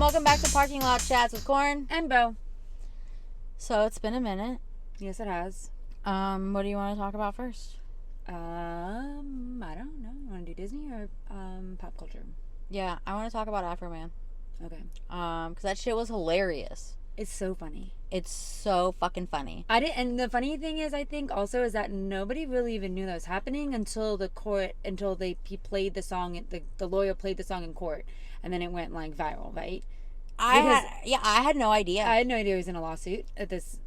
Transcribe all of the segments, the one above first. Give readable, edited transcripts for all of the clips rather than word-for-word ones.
welcome back to Parking Lot Chats with Corn and Bo. So it's been a minute. Yes, it has. What do you want to talk about first? I don't know. You want to do Disney or pop culture? Yeah, I want to talk about Afroman. Okay. Because that shit was hilarious. It's so funny. It's so fucking funny. And the funny thing is, I think also is that nobody really even knew that was happening until he played the song. The lawyer played the song in court, and then it went like viral, right? I had no idea. I had no idea he was in a lawsuit at this.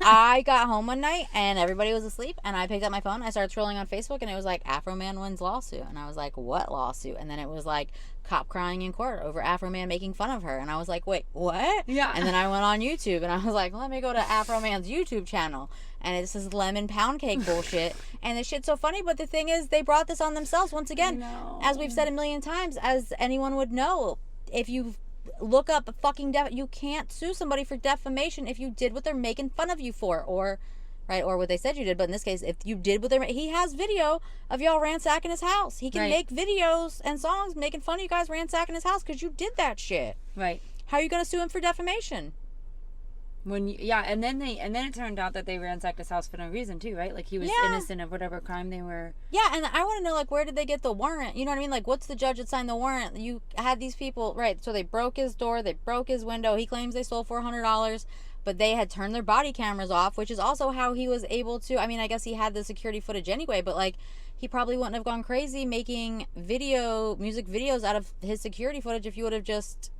I got home one night and everybody was asleep, and I picked up my phone. I started scrolling on Facebook, and it was like Afroman wins lawsuit, and I was like, what lawsuit? And then it was like cop crying in court over Afroman making fun of her, and I was like, wait, what? Yeah. And then I went on YouTube, and I was like, let me go to Afroman's YouTube channel, and it's this lemon pound cake bullshit, and this shit's so funny. But the thing is, they brought this on themselves once again, as we've said a million times, as anyone would know. If you look up fucking you can't sue somebody for defamation if you did what they're making fun of you for, or what they said you did. But in this case, if you did what he has video of y'all ransacking his house. He can make videos and songs making fun of you guys ransacking his house because you did that shit. Right. How are you gonna sue him for defamation? And then it turned out that they ransacked his house for no reason too, right? Like he was innocent of whatever crime they were. Yeah, and I want to know, like, where did they get the warrant? You know what I mean? Like, what's the judge that signed the warrant? You had these people, right? So they broke his door, they broke his window. He claims they stole $400, but they had turned their body cameras off, which is also how he was able to. I mean, I guess he had the security footage anyway, but like, he probably wouldn't have gone crazy making music videos out of his security footage if you would have just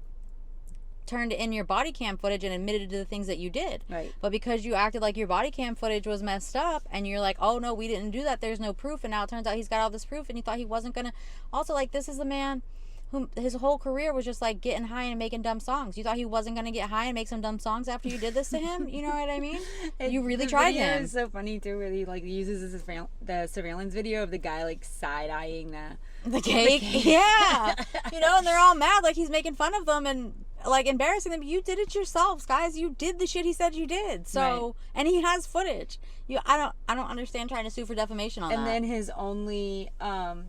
turned in your body cam footage and admitted to the things that you did. Right. But because you acted like your body cam footage was messed up, and you're like, oh no, we didn't do that, there's no proof, and now it turns out he's got all this proof, and you thought he wasn't gonna. Also, like, this is a man who his whole career was just like getting high and making dumb songs. You thought he wasn't gonna get high and make some dumb songs after you did this to him? You know what I mean? You really tried him. It's so funny too, where he like uses the surveillance video of the guy like side-eyeing the cake. Yeah. You know, and they're all mad, like he's making fun of them and like embarrassing them. You did it yourselves, guys. You did the shit he said you did. So, and he has footage. I don't understand trying to sue for defamation on that. And then his only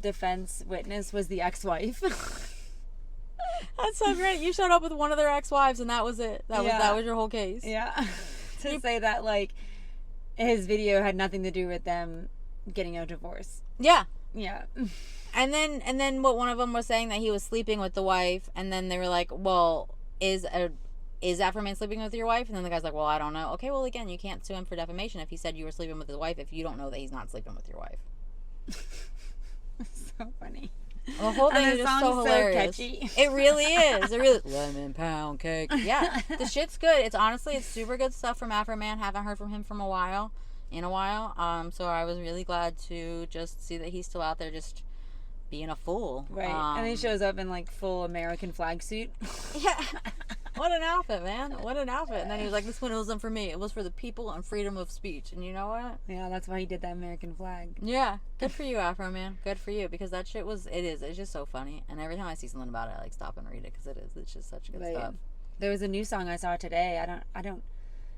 defense witness was the ex-wife. That's so great. You showed up with one of their ex-wives, and that was it. That was your whole case. Yeah. To say that like his video had nothing to do with them getting a divorce. Yeah. Yeah. And then what one of them was saying, that he was sleeping with the wife, and then they were like, well, is Afroman sleeping with your wife? And then the guy's like, well, I don't know. Okay, well, again, you can't sue him for defamation if he said you were sleeping with his wife if you don't know that he's not sleeping with your wife. So funny. The whole thing is just so hilarious. Catchy. It really is. It really lemon pound cake. Yeah, the shit's good. It's super good stuff from Afroman. Haven't heard from him in a while. So I was really glad to just see that he's still out there just being a fool. Right. And he shows up in like full American flag suit. Yeah. What an outfit, man. What an outfit. And then he was like, this one wasn't for me. It was for the people and freedom of speech. And you know what? Yeah, that's why he did that American flag. Yeah. Good for you, Afroman. Good for you. Because that shit it's just so funny. And every time I see something about it, I like stop and read it, because it's just such good stuff. There was a new song I saw today.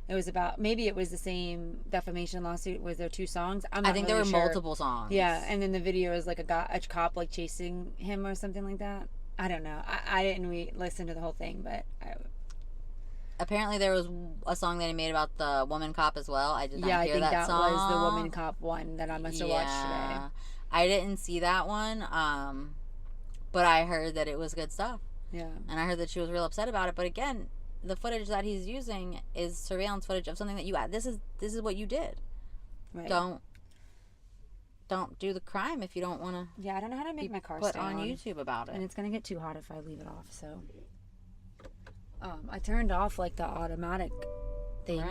It was about, maybe it was the same defamation lawsuit. Was there two songs? I think there were multiple songs. Yeah, and then the video is like a cop like chasing him or something like that. I don't know. I didn't listen to the whole thing, but apparently there was a song that he made about the woman cop as well. I did not hear that song. Yeah, I think that was the woman cop one that I must have watched today. I didn't see that one, but I heard that it was good stuff. Yeah. And I heard that she was real upset about it, but again, the footage that he's using is surveillance footage of something that you had. This is what you did. Right. Don't do the crime if you don't want to. Yeah, I don't know how to make my car put stay on YouTube about it. And it's gonna get too hot if I leave it off. So, I turned off like the automatic thing,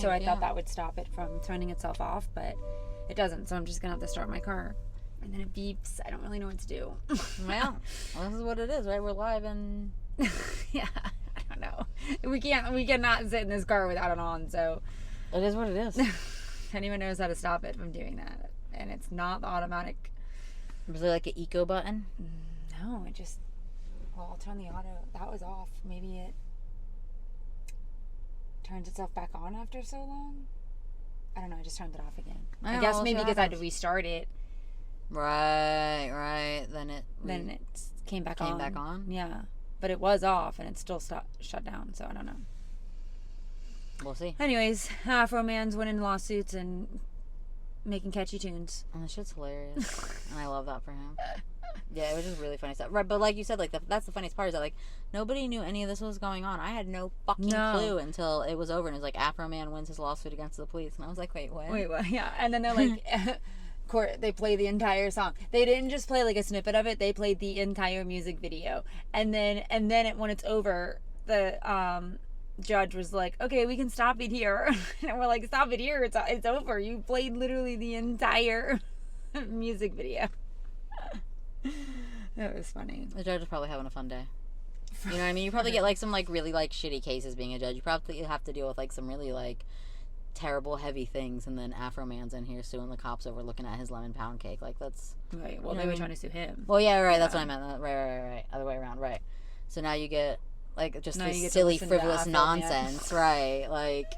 so I thought that would stop it from turning itself off, but it doesn't. So I'm just gonna have to start my car, and then it beeps. I don't really know what to do. Well, this is what it is, right? We're live and yeah. I don't know. We cannot sit in this car without it on, so it is what it is. Anyone knows how to stop it from doing that, and it's not the automatic. Was there like an eco button? No, it just. Well, I'll turn the auto. That was off. Maybe it turns itself back on after so long. I don't know. I just turned it off again. I guess maybe because I had to restart it. Right. Then it came back on. Came back on? Yeah. but it was off and it's still shut down. So I don't know. We'll see. Anyways, Afroman's winning lawsuits and making catchy tunes. And the shit's hilarious. And I love that for him. Yeah, it was just really funny stuff. Right, but like you said, like that's the funniest part is that like nobody knew any of this was going on. I had no fucking clue until it was over, and it was like Afroman wins his lawsuit against the police, and I was like, wait, what? Wait, what? Yeah, and then they're like, they play the entire song. They didn't just play like a snippet of it. They played the entire music video, and then when it's over, the judge was like, okay, we can stop it here. And we're like, stop it here. It's over. You played literally the entire music video. That was funny. The judge is probably having a fun day. You know what I mean? You probably get like some like really like shitty cases being a judge. You probably have to deal with like some really like terrible heavy things, and then Afroman's in here suing the cops over looking at his lemon pound cake. Like that's right. Well, they were trying to sue him. Well, yeah, right. That's what I meant. Right. Other way around. Right. So now you get like just this silly, frivolous nonsense. Right. Like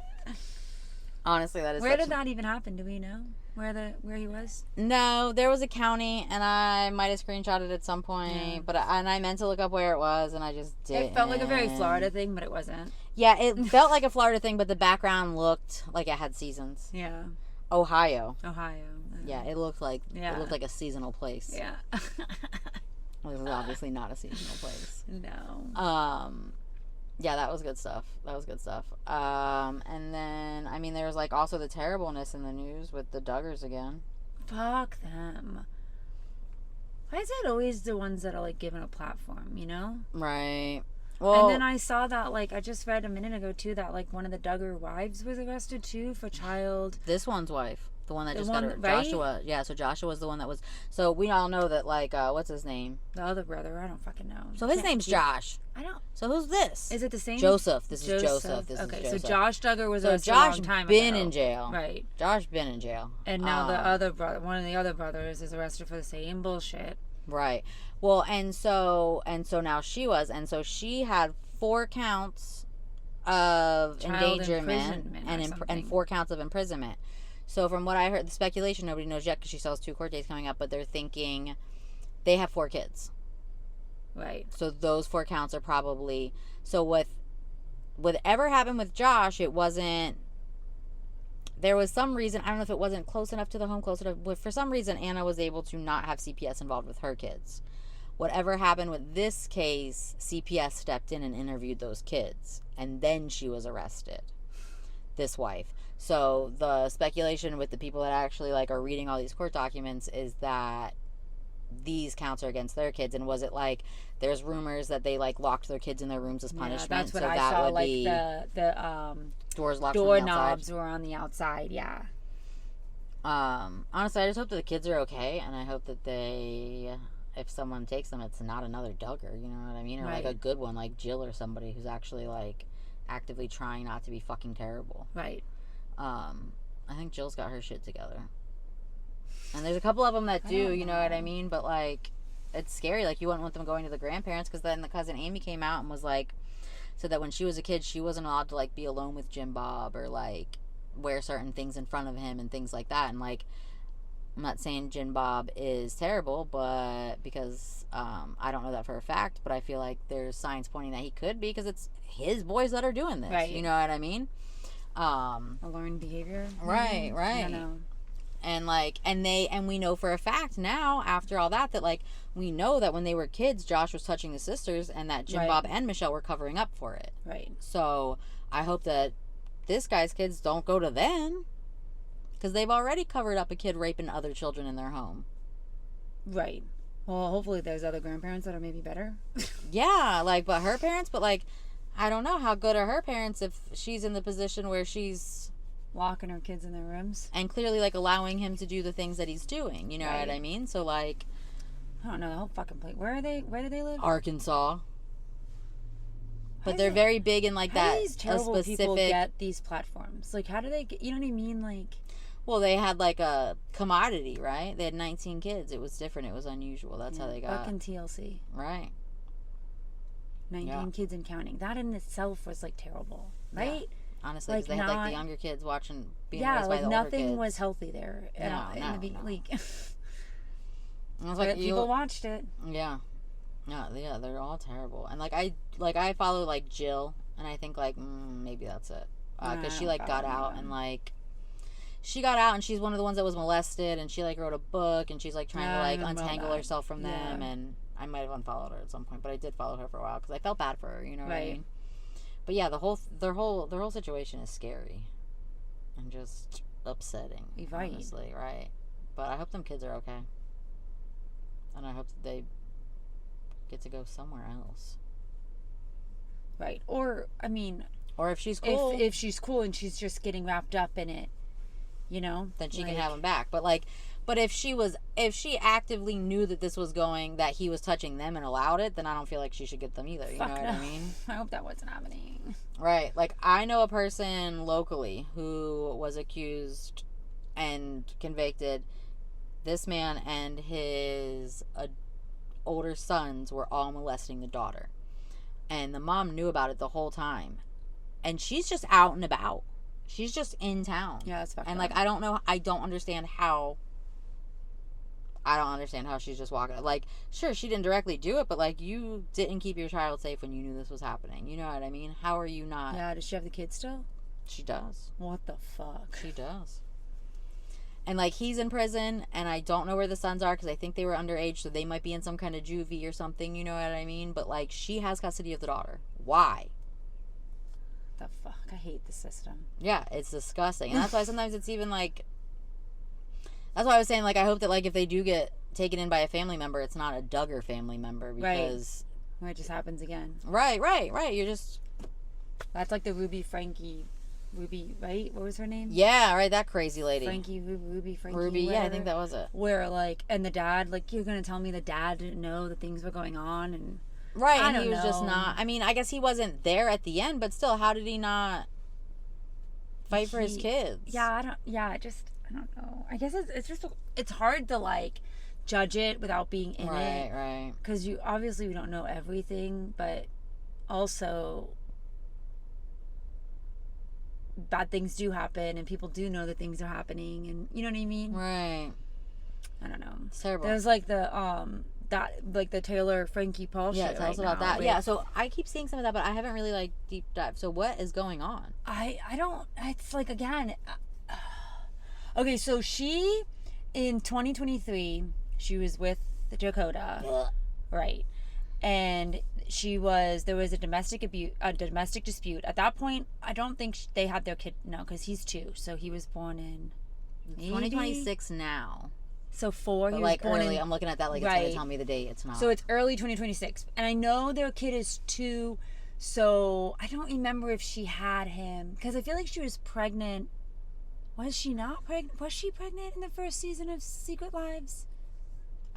honestly, that is. Where did that even happen? Do we know? Where he was? No, there was a county, and I might have screenshotted it at some point, but I meant to look up where it was, and I just didn't. It felt like a very Florida thing, but it wasn't. Yeah, it felt like a Florida thing, but the background looked like it had seasons. Yeah. Ohio. Yeah, it looked like a seasonal place. Yeah. Well, it was obviously not a seasonal place. No. Yeah, that was good stuff. And then, I mean, there was, like, also the terribleness in the news with the Duggars again. Fuck them. Why is it always the ones that are, like, given a platform, you know? Right. Well, and then I saw that, like, I just read a minute ago, too, that, like, one of the Duggar wives was arrested, too, for child. This one's wife. The one that just got her. Right? Joshua. Yeah, so Joshua was the one that was. So we all know that, like, what's his name? The other brother. I don't fucking know. So his name's Josh. I don't. So who's this? Is it the same? Joseph. This is Joseph. Okay, so Josh Duggar was arrested Josh a long time been ago. in jail. Right. Josh been in jail. And now the other brother, one of the other brothers, is arrested for the same bullshit. Right. Well, and so now she was, and so she had 4 counts of endangerment and 4 counts of imprisonment. So from what I heard, the speculation, nobody knows yet because she still has 2 court dates coming up, but they're thinking they have 4 kids. Right. So those 4 counts are probably, so with whatever happened with Josh, it wasn't, there was some reason, I don't know if it wasn't close enough to the home, but for some reason Anna was able to not have CPS involved with her kids. Whatever happened with this case, CPS stepped in and interviewed those kids, and then she was arrested, this wife. So the speculation with the people that actually like are reading all these court documents is that these counts are against their kids. And was it like there's rumors that they like locked their kids in their rooms as punishment? Yeah, that's what so I that saw. would like be the doors locked. Doorknobs were on the outside. Yeah. Honestly, I just hope that the kids are okay, and I hope that they, if someone takes them, it's not another Duggar. You know what I mean? Or like a good one, like Jill or somebody who's actually like actively trying not to be fucking terrible. Right. I think Jill's got her shit together. And there's a couple of them that do, you know what I mean? But, like, it's scary. Like, you wouldn't want them going to the grandparents, because then the cousin Amy came out and was like, said that when she was a kid, she wasn't allowed to, like, be alone with Jim Bob or, like, wear certain things in front of him and things like that. And, like, I'm not saying Jim Bob is terrible, but because I don't know that for a fact, but I feel like there's signs pointing that he could be, because it's his boys that are doing this. Right. You know what I mean? A learned behavior. Right. I don't know. And like, and we know for a fact now, after all that, that like, we know that when they were kids, Josh was touching the sisters, and that Jim Bob and Michelle were covering up for it. Right. So I hope that this guy's kids don't go to them, because they've already covered up a kid raping other children in their home. Right. Well, hopefully there's other grandparents that are maybe better. Yeah, like, but her parents, but like, I don't know how good are her parents if she's in the position where she's locking her kids in their rooms and clearly like allowing him to do the things that he's doing. You know what I mean? So like, I don't know the whole fucking place. Where do they live? Arkansas. But they're very big in like that. How do these terrible people get these platforms? Like, how do they get? You know what I mean? Like, well, they had like a commodity, right? They had 19 kids. It was different. It was unusual. That's how they got. Fucking TLC. Right. 19 kids and counting. That in itself was like terrible, right? Yeah. Honestly, because they had like the younger kids watching, being raised by the older kids. Nothing was healthy there. No. Like, I was like, people watched it. Yeah. Yeah, they're all terrible. And like I follow like Jill, and I think like maybe that's it, because she like got out and like. She got out, and she's one of the ones that was molested, and she like wrote a book, and she's like trying to like untangle herself from them. And I might have unfollowed her at some point, but I did follow her for a while because I felt bad for her. You know what I mean? But yeah, their whole situation is scary and just upsetting. Honestly, right? But I hope them kids are okay, and I hope that they get to go somewhere else. Right. Or I mean, or if she's cool, if she's cool and she's just getting wrapped up in it. You know, then she can have him back. But if she actively knew that this was that he was touching them and allowed it, then I don't feel like she should get them either. You know what I mean? I hope that wasn't happening. Right. Like, I know a person locally who was accused and convicted. This man and his older sons were all molesting the daughter. And the mom knew about it the whole time. And she's just out and about. She's just in town. Yeah, that's fucked up. And like, I don't understand how she's just walking. Like, sure, she didn't directly do it, but like, you didn't keep your child safe when you knew this was happening. You know what I mean? How are you not? Yeah, does she have the kids still? She does. What the fuck? She does. And like, he's in prison, and I don't know where the sons are because I think they were underage, so they might be in some kind of juvie or something. You know what I mean? But like, she has custody of the daughter. Why? The fuck? I hate the system. Yeah, it's disgusting. And that's why sometimes it's even like, that's why I was saying, like, I hope that like if they do get taken in by a family member, it's not a Duggar family member, because right. It just happens again. Right. You're just, that's like the Ruby, right? What was her name? Yeah, right, that crazy lady. Ruby, yeah, I think that was it. Where like, and the dad, like, you're gonna tell me the dad didn't know that things were going on, and right, and he was just not. I mean, I guess he wasn't there at the end, but still, how did he not fight for his kids? Yeah, I don't know. I guess it's hard to like judge it without being in it. Right. Because we don't know everything, but also bad things do happen, and people do know that things are happening, and you know what I mean? Right. I don't know. It's terrible. There's like the Taylor Frankie Paul shit. Yeah, tell us about that. Yeah, so I keep seeing some of that, but I haven't really like deep dive. So what is going on? I don't. It's like, again. Okay, so she in 2023 she was with Dakota, right? And there was a domestic dispute. At that point, I don't think they had their kid. No, because he's 2, so he was born in 2026 now. So 4. But he like was born early. in, I'm looking at that like it's gonna tell me the date. It's not. So it's early 2026, and I know their kid is 2. So I don't remember if she had him, because I feel like she was pregnant. Was she not pregnant? Was she pregnant in the first season of Secret Lives?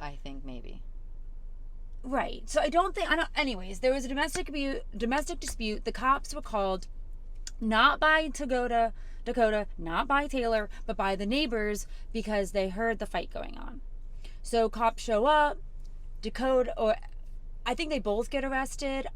I think maybe. Right. So anyways, there was a domestic dispute. The cops were called not by Dakota, not by Taylor, but by the neighbors, because they heard the fight going on. So cops show up. I think they both get arrested.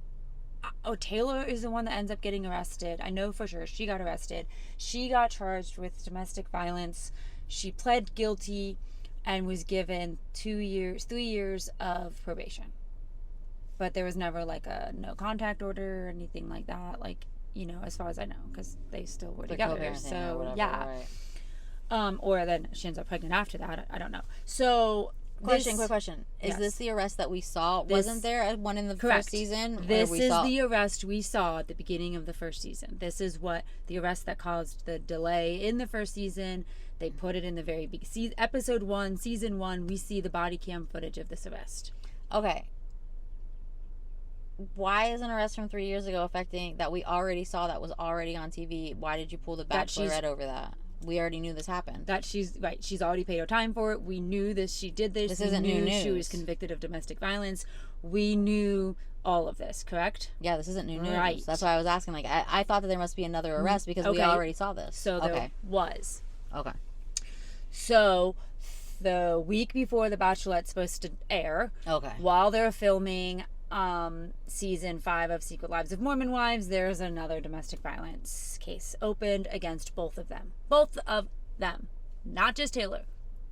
Taylor is the one that ends up getting arrested. I know for sure she got arrested. She got charged with domestic violence. She pled guilty and was given 3 years of probation. But there was never like a no contact order or anything like that. Like, you know, as far as I know, because they still were together. So whatever, yeah. Right. Or then she ends up pregnant after that. I don't know. So quick question. Is this the arrest that we saw? Wasn't there one in the first season? This is the arrest we saw at the beginning of the first season. This is the arrest that caused the delay in the first season. They put it in the very beginning. Episode 1, season 1, we see the body cam footage of this arrest. Okay. Why is an arrest from 3 years ago affecting that we already saw, that was already on TV? Why did you pull the Bachelorette over that? We already knew this happened. That she's already paid her time for it. We knew this. She did this. This isn't new news. She was convicted of domestic violence. We knew all of this, correct? Yeah, this isn't new news. Right. That's why I was asking. Like, I thought that there must be another arrest because we already saw this. So there was. Okay. So the week before the Bachelorette's supposed to air, while they're filming season 5 of Secret Lives of Mormon Wives, there's another domestic violence case opened against both of them, not just Taylor,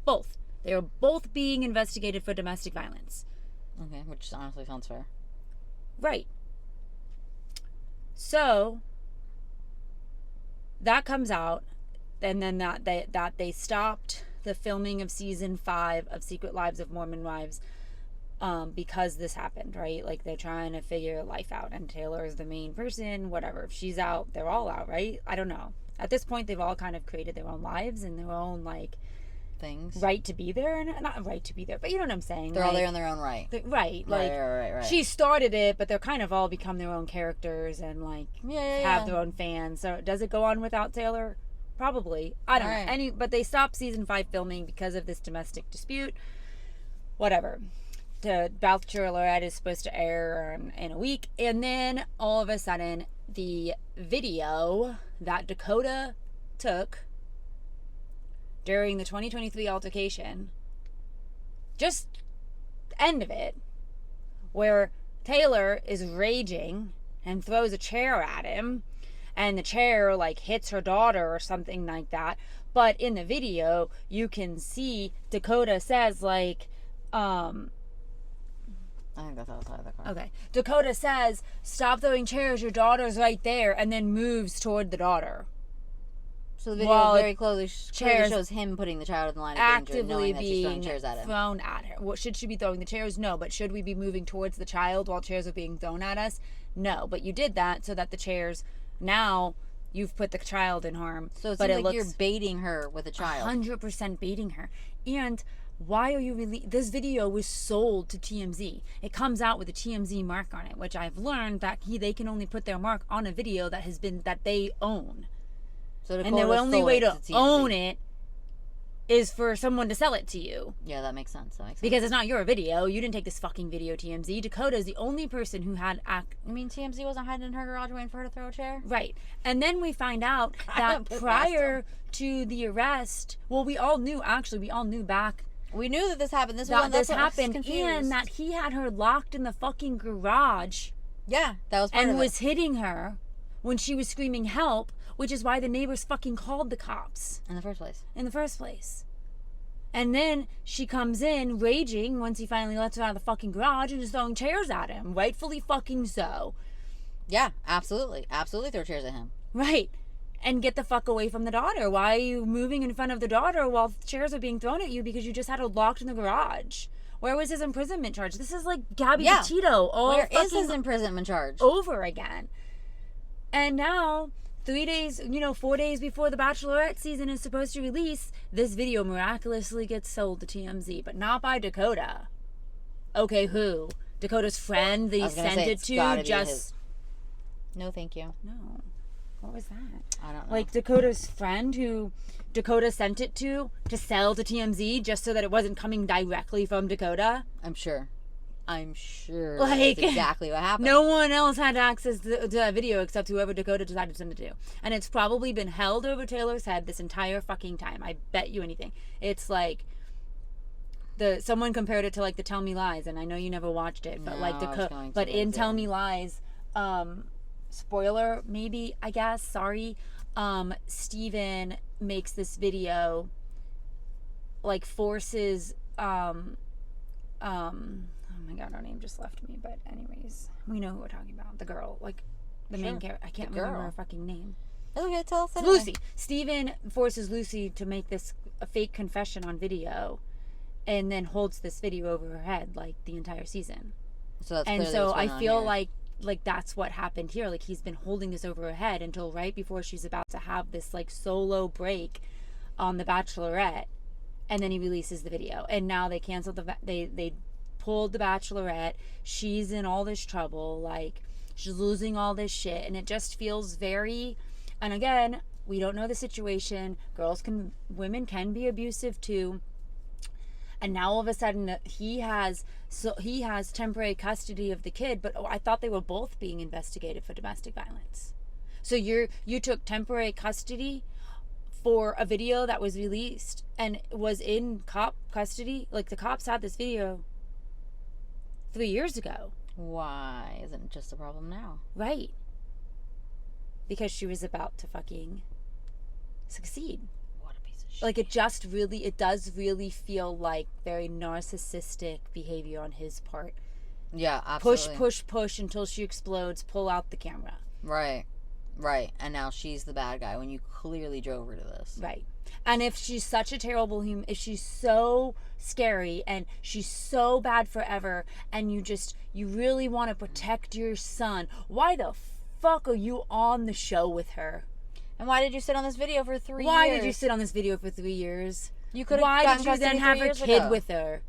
both. They are both being investigated for domestic violence. Okay, which honestly sounds fair. Right. So that comes out, and then that they stopped the filming of season 5 of Secret Lives of Mormon Wives because this happened, right? Like, they're trying to figure life out, and Taylor is the main person, whatever. If she's out, they're all out, right? I don't know. At this point, they've all kind of created their own lives and their own, like, things. Right to be there, and not right to be there, but you know what I'm saying. They're all there in their own right. Right. Like, right. She started it, but they're kind of all become their own characters and, like, have their own fans. So does it go on without Taylor? Probably. I don't know. But they stopped season 5 filming because of this domestic dispute. Whatever. The Bachelorette is supposed to air in a week, and then all of a sudden the video that Dakota took during the 2023 altercation, just end of it, where Taylor is raging and throws a chair at him, and the chair, like, hits her daughter or something like that. But in the video, you can see Dakota says, like, I think that's outside the car. Okay. Dakota says, "Stop throwing chairs, your daughter's right there," and then moves toward the daughter. So the video very closely shows him putting the child in the line of danger, knowing that she's throwing chairs at him. Thrown at her. Well, should she be throwing the chairs? No. But should we be moving towards the child while chairs are being thrown at us? No. But you did that so that the chairs, now you've put the child in harm. So it seems like you're baiting her with a child. 100% baiting her. And why are you this video was sold to TMZ. It comes out with a TMZ mark on it, which I've learned that they can only put their mark on a video that they own. So and the only way to own it is for someone to sell it to you. Yeah, that makes sense. Because it's not your video. You didn't take this fucking video, TMZ. Dakota is the only person who had You mean TMZ wasn't hiding in her garage waiting for her to throw a chair? Right. And then we find out that prior to the arrest, well, we all knew back. We knew that this happened. This happened, and that he had her locked in the fucking garage. Yeah, that was part of it. And was hitting her when she was screaming help, which is why the neighbors fucking called the cops. In the first place. And then she comes in raging once he finally lets her out of the fucking garage and is throwing chairs at him. Rightfully fucking so. Yeah, absolutely. Absolutely throw chairs at him. Right. And get the fuck away from the daughter. Why are you moving in front of the daughter while chairs are being thrown at you because you just had her locked in the garage? Where was his imprisonment charge? This is like Gabby Petito. Where is his imprisonment charge? Over again. And now, 4 days before the Bachelorette season is supposed to release, this video miraculously gets sold to TMZ, but not by Dakota. Okay, who? Dakota's friend they sent it to? Just... No, thank you. No. What was that? I don't know. Like Dakota's friend who Dakota sent it to sell to TMZ just so that it wasn't coming directly from Dakota? I'm sure like, that's exactly what happened. No one else had access to that video except whoever Dakota decided to send it to. And it's probably been held over Taylor's head this entire fucking time. I bet you anything. It's like someone compared it to like the Tell Me Lies, and I know you never watched it, but in Tell Me Lies, spoiler maybe, I guess, sorry, Steven makes this video, like forces oh my god, her name just left me, but anyways, we know who we're talking about. The girl, like the main character. I can't remember her fucking name. Okay, tell us anyway. Lucy. Steven forces Lucy to make a fake confession on video, and then holds this video over her head like the entire season. So I feel like that's what happened here. Like, he's been holding this over her head until right before she's about to have this like solo break on The Bachelorette, and then he releases the video. And now they canceled they pulled The Bachelorette. She's in all this trouble. Like, she's losing all this shit, and it just feels very. And again, we don't know the situation. Women can be abusive too. And now all of a sudden he has temporary custody of the kid, but I thought they were both being investigated for domestic violence. So you took temporary custody for a video that was released and was in cop custody. Like, the cops had this video 3 years ago. Why isn't it just a problem now? Right. Because she was about to fucking succeed. What a piece of shit. Like, it does really feel like very narcissistic behavior on his part Yeah, absolutely. Push until she explodes. Pull out the camera. Right. And now she's the bad guy when you clearly drove her to this. Right. And if she's such a terrible human, if she's so scary and she's so bad forever, and you really want to protect your son, why the fuck are you on the show with her? And why did you sit on this video for 3 years? Why did you sit on this video for 3 years? You could have. Why did you then have a kid with her?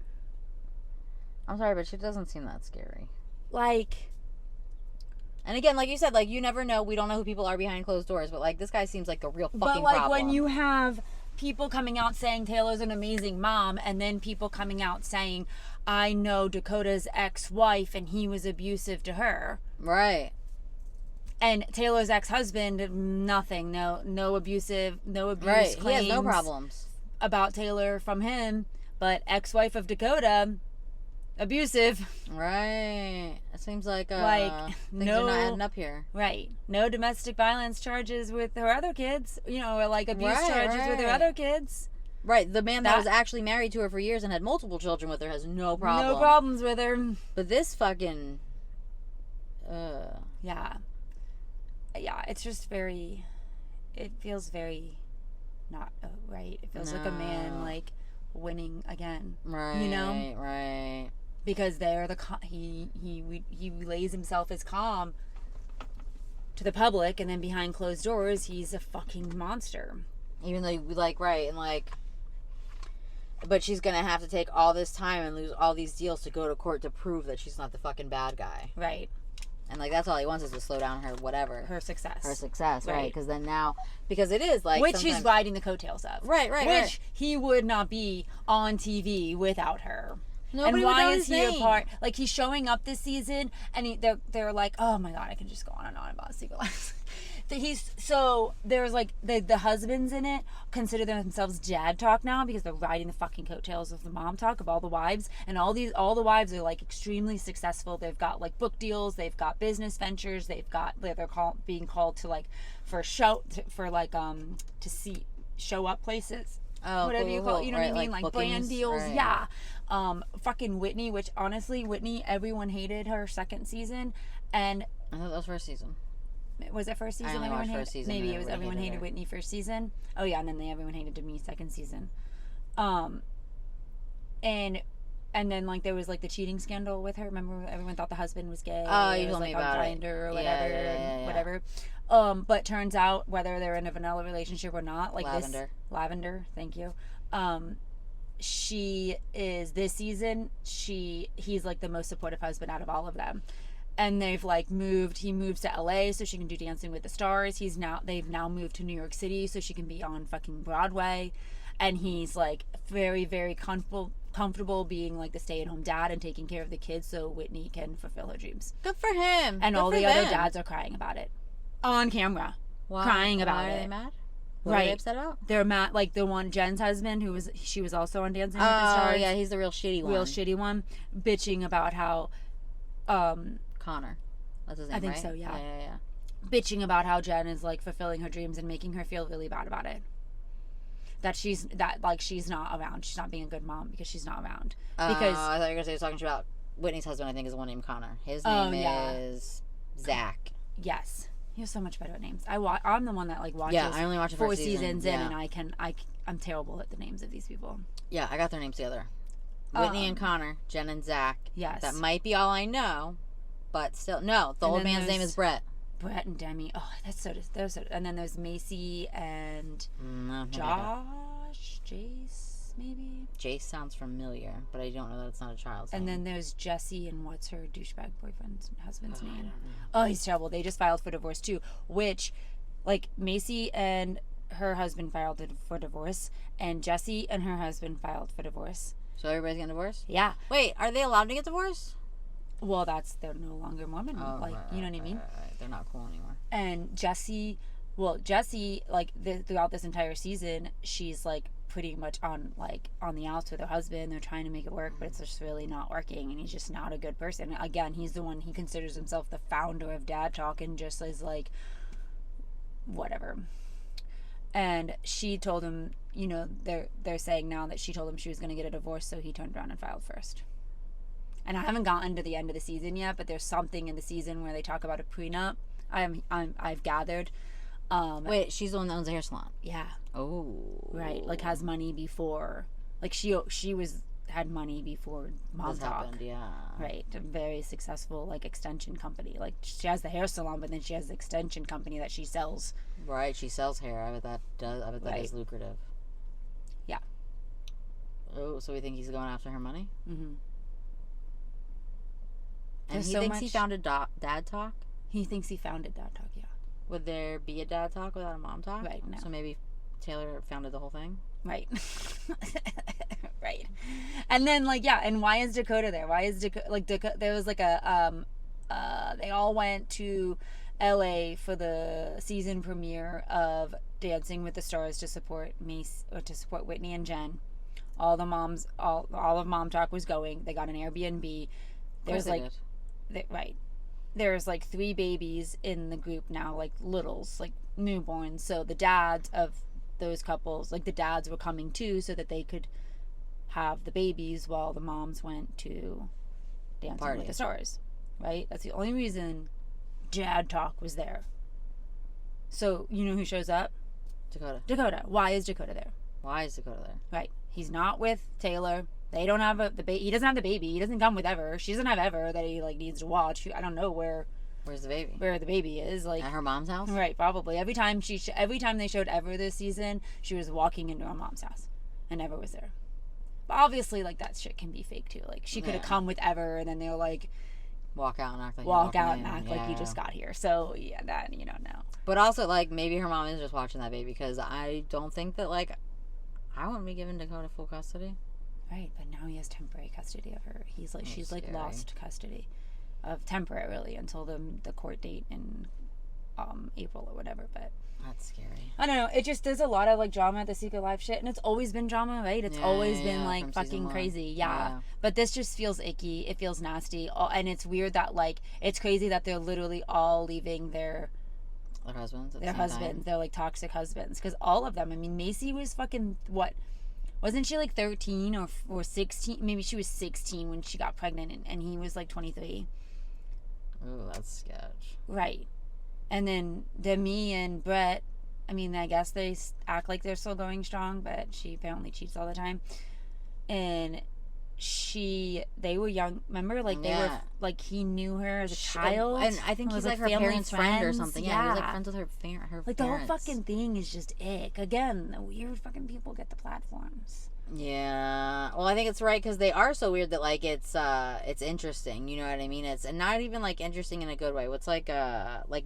I'm sorry, but she doesn't seem that scary. Like, and again, like you said, like, you never know. We don't know who people are behind closed doors, but like, this guy seems like the real fucking problem. But like, when you have people coming out saying Taylor's an amazing mom, and then people coming out saying, I know Dakota's ex-wife and he was abusive to her. Right. And Taylor's ex-husband, nothing, no abuse right. claims. He has no problems about Taylor from him, but ex-wife of Dakota, abusive. Right. It seems like things are not adding up here. Right. No domestic violence charges with her other kids, or like abuse charges with her other kids. Right. The man that was actually married to her for years and had multiple children with her has no problem. No problems with her. But this fucking yeah, it's just very, it feels very not right. It feels like a man like winning again. Right. Right. Because they're he lays himself as calm to the public, and then behind closed doors he's a fucking monster. Even though but she's gonna have to take all this time and lose all these deals to go to court to prove that she's not the fucking bad guy. Right. And like, that's all he wants is to slow down her her success, right? Because then because it is like, which he's riding the coattails of, right. He would not be on TV without her. Nobody and why would know is his he name. a part? Like, he's showing up this season, and they're like, oh my god, I can just go on and on about Secret Lives. There's like the husbands in it consider themselves dad talk now because they're riding the fucking coattails of the mom talk of all the wives, and all the wives are like extremely successful. They've got like book deals, they've got business ventures, they're being called to like to see show up places. Whatever you call it, you know what I mean? Like bookings, brand deals, right. Yeah. Fucking Whitney, which honestly, everyone hated her second season, and I thought that was first season. Was it first season? I only watched first season. Maybe it was everyone hated Whitney first season. Oh yeah, and then everyone hated Demi second season. And then like there was like the cheating scandal with her. Remember, everyone thought the husband was gay. Oh, you was told like me about it. Or whatever, whatever. But turns out whether they're in a vanilla relationship or not, like Lavender. Thank you. She is this season. He's like the most supportive husband out of all of them. And they've like he moves to LA so she can do Dancing with the Stars. They've now moved to New York City so she can be on fucking Broadway. And he's like very, very comfortable being like the stay-at-home dad and taking care of the kids so Whitney can fulfill her dreams. Good for him. And all the other dads are crying about it. On camera. Why? Crying about it. Why are they mad? What are they upset about? They're mad, like the one, Jen's husband, she was also on Dancing with the Stars. Oh, yeah, he's the real shitty one. Bitching about how, Connor. That's his name, I think right? so, yeah. Yeah. Bitching about how Jen is like fulfilling her dreams and making her feel really bad about it. That she's not around. She's not being a good mom because she's not around. Because I thought you were going to say talking about Whitney's husband. I think is one named Connor. His name is Zach. Yes. He has so much better names. I'm the one that like watches. Yeah, I only watched the four first seasons season. in, and I'm terrible at the names of these people. Yeah, I got their names together. Whitney and Connor, Jen and Zach. Yes. That might be all I know, but still, no. The old man's name is Brett. Brett and Demi. Oh, they're so. And then there's Macy and Josh, Jace, maybe. Jace sounds familiar, but I don't know that it's not a child's name. And then there's Jesse and what's her douchebag husband's name? Oh, he's terrible. They just filed for divorce too, which, like, Macy and her husband filed for divorce, and Jesse and her husband filed for divorce. So everybody's getting divorced? Yeah. Wait, are they allowed to get divorced? Well, they're no longer Mormon. You know what I mean? Right. They're not cool anymore. And Jesse, like, throughout this entire season, she's, like, pretty much on the outs with her husband. They're trying to make it work, but it's just really not working, and he's just not a good person. Again, he's the one, he considers himself the founder of Dad Talk and just is, like, whatever. And she told him, they're saying now that she told him she was going to get a divorce, so he turned around and filed first. and I haven't gotten to the end of the season yet, but there's something in the season where they talk about a prenup. I've gathered. Wait, she's the one that owns a hair salon. Yeah. Oh. Right, like has money before, like she had money before Mom This Talk. happened, yeah. Right, a very successful like extension company. Like she has the hair salon, but then she has the extension company that she sells. Right, she sells hair. I bet that is lucrative. Yeah. Oh, so we think he's going after her money? Mm-hmm. And he thinks he founded Dad Talk? He thinks he founded Dad Talk, yeah. Would there be a Dad Talk without a Mom Talk? Right, no. So maybe Taylor founded the whole thing? Right. Right. And then, like, yeah, and why is Dakota there? Why is Dakota, there was like a, they all went to LA for the season premiere of Dancing with the Stars to support Whitney and Jen. All the moms, all of Mom Talk was going. They got an Airbnb. There's like, right. There's like 3 babies in the group now, like littles, like newborns. So the dads of those couples, like the dads were coming too, so that they could have the babies while the moms went to Dancing with the Stars. Right? That's the only reason Dad Talk was there. So you know who shows up? Dakota. Why is Dakota there? Right. He's not with Taylor. They don't have he doesn't have the baby. He doesn't come with Ever. She doesn't have Ever that he like needs to watch. I don't know where's the baby? Where the baby is, like at her mom's house? Right, probably. Every time they showed Ever this season, she was walking into her mom's house and Ever was there. But obviously like that shit can be fake too. Like she could have come with Ever and then they were like walk out and act like you just got here. So yeah, that you don't know. But also like maybe her mom is just watching that baby, because I don't think that like I wouldn't be giving Dakota full custody. Right, but now he has temporary custody of her. She's scary. Like lost custody of temporarily until the court date in April or whatever. But that's scary. I don't know. It just there's a lot of like drama at the Secret Life shit, and it's always been drama, right? It's always been like fucking crazy, yeah. But this just feels icky. It feels nasty, and it's weird that like it's crazy that they're literally all leaving their husbands. They're like toxic husbands, because all of them. I mean, Macy was fucking what? Wasn't she like 13 or 16? Maybe she was 16 when she got pregnant, and he was like 23. Ooh, that's sketch. Right. And then Demi and Brett, I mean, I guess they act like they're still going strong, but she apparently cheats all the time. And they were young. Remember, like they were like he knew her as a child, and I think he's like her parents' friend or something. Yeah, he was like friends with her like parents. The whole fucking thing is just ick. Again, the weird fucking people get the platforms. Yeah, well, I think it's right, because they are so weird that like it's interesting. You know what I mean? It's not even like interesting in a good way. It's like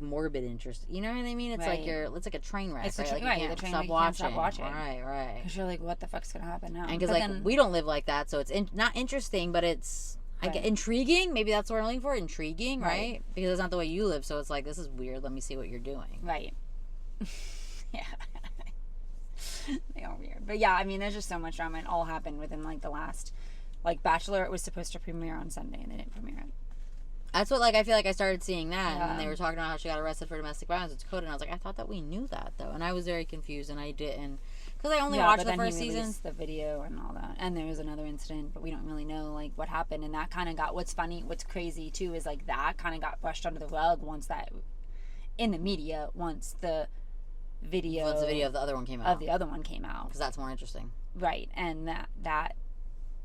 morbid interest. You know what I mean? It's like it's like a train wreck. It's right? Like you can't stop watching. Right. Because you're like, what the fuck's gonna happen now? And because like we don't live like that, so it's not interesting, but it's intriguing. Maybe that's what I'm looking for. Intriguing, right? Because it's not the way you live, so it's like, this is weird. Let me see what you're doing. Right. Yeah. They are weird. But yeah, I mean, there's just so much drama. It all happened within like the last, like Bachelor was supposed to premiere on Sunday and they didn't premiere it. That's what, like, I feel like I started seeing that, and they were talking about how she got arrested for domestic violence with Dakota, and I was like, I thought that we knew that, though, and I was very confused, and I didn't, because I only watched the first season. The video and all that, and there was another incident, but we don't really know, like, what happened, and that kind of got, what's crazy, too, is, like, that kind of got brushed under the rug in the media, once the video of the other one came out. Because that's more interesting. Right, and that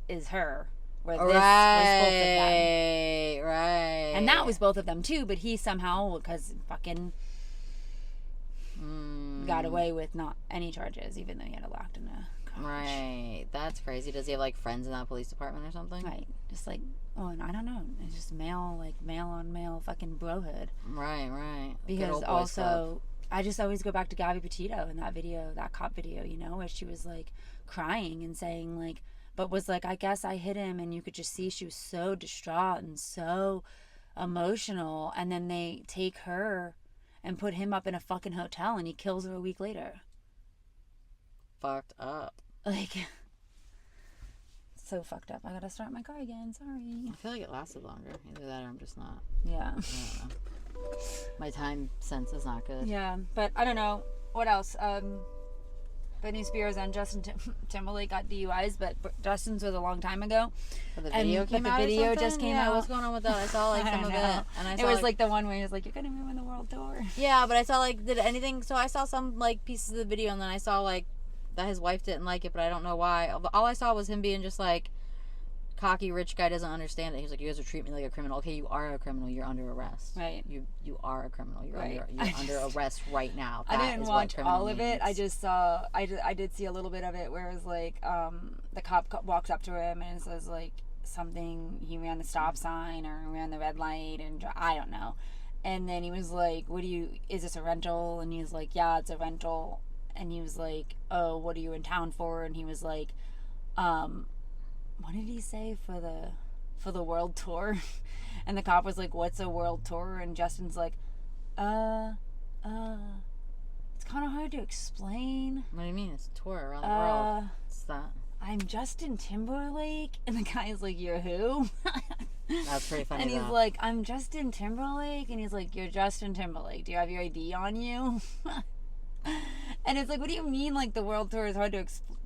is her. Where this was both of them. Right. And that was both of them too, but he somehow, because fucking got away with not any charges, even though he had a locked in a car. Right. That's crazy. Does he have like friends in that police department or something? Right. Just like, and I don't know. It's just male on male fucking brohood. Right. Because also, I just always go back to Gabby Petito in that video, that cop video, where she was like crying and saying like, but was like, I guess I hit him, and you could just see she was so distraught and so emotional, and then they take her and put him up in a fucking hotel, and he kills her a week later. Fucked up. Like, so fucked up. I gotta start my car again, sorry. I feel like it lasted longer. Either that or I'm just not. Yeah. I don't know. My time sense is not good. Yeah, but I don't know. What else? Britney Spears and Justin Timberlake got DUIs, but Justin's was a long time ago. But the video came out. The video just came out. What's going on with that? I saw like some of it, and it was like the one where he was like, "You're gonna ruin the world tour." Yeah, but I saw like did anything. So I saw some like pieces of the video, and then I saw like that his wife didn't like it, but I don't know why. All I saw was him being just like cocky rich guy doesn't understand it. He's like, you guys are treating me like a criminal. Okay, you are a criminal. You're under arrest. Right. You are a criminal. You're under arrest right now. That I didn't watch all of it. I just saw. I did see a little bit of it where it was like the cop walks up to him and says like something. He ran the stop sign or ran the red light, and I don't know. And then he was like, is this a rental? And he was like, yeah, it's a rental. And he was like, oh, what are you in town for? And he was like, what did he say for the world tour? And the cop was like, what's a world tour? And Justin's like, it's kind of hard to explain. What do you mean? It's a tour around the world. What's that? I'm Justin Timberlake. And the guy's like, you're who? That's pretty funny. And he's like, I'm Justin Timberlake. And he's like, you're Justin Timberlake. Do you have your ID on you? And it's like, what do you mean, like, the world tour is hard to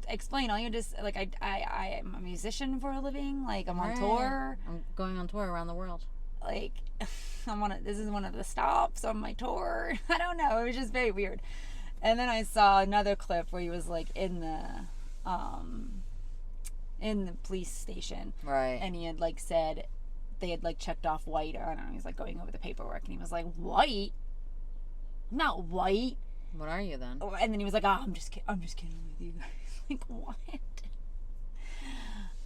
explain? All you just, like, I am a musician for a living. Like, I'm on tour. I'm going on tour around the world. Like, this is one of the stops on my tour. I don't know. It was just very weird. And then I saw another clip where he was, like, in the police station. Right. And he had, like, said they had, like, checked off white. Or, I don't know. He was, like, going over the paperwork. And he was like, white? I'm not white. What are you then? And then he was like, oh, I'm just kidding with you guys. Like, what?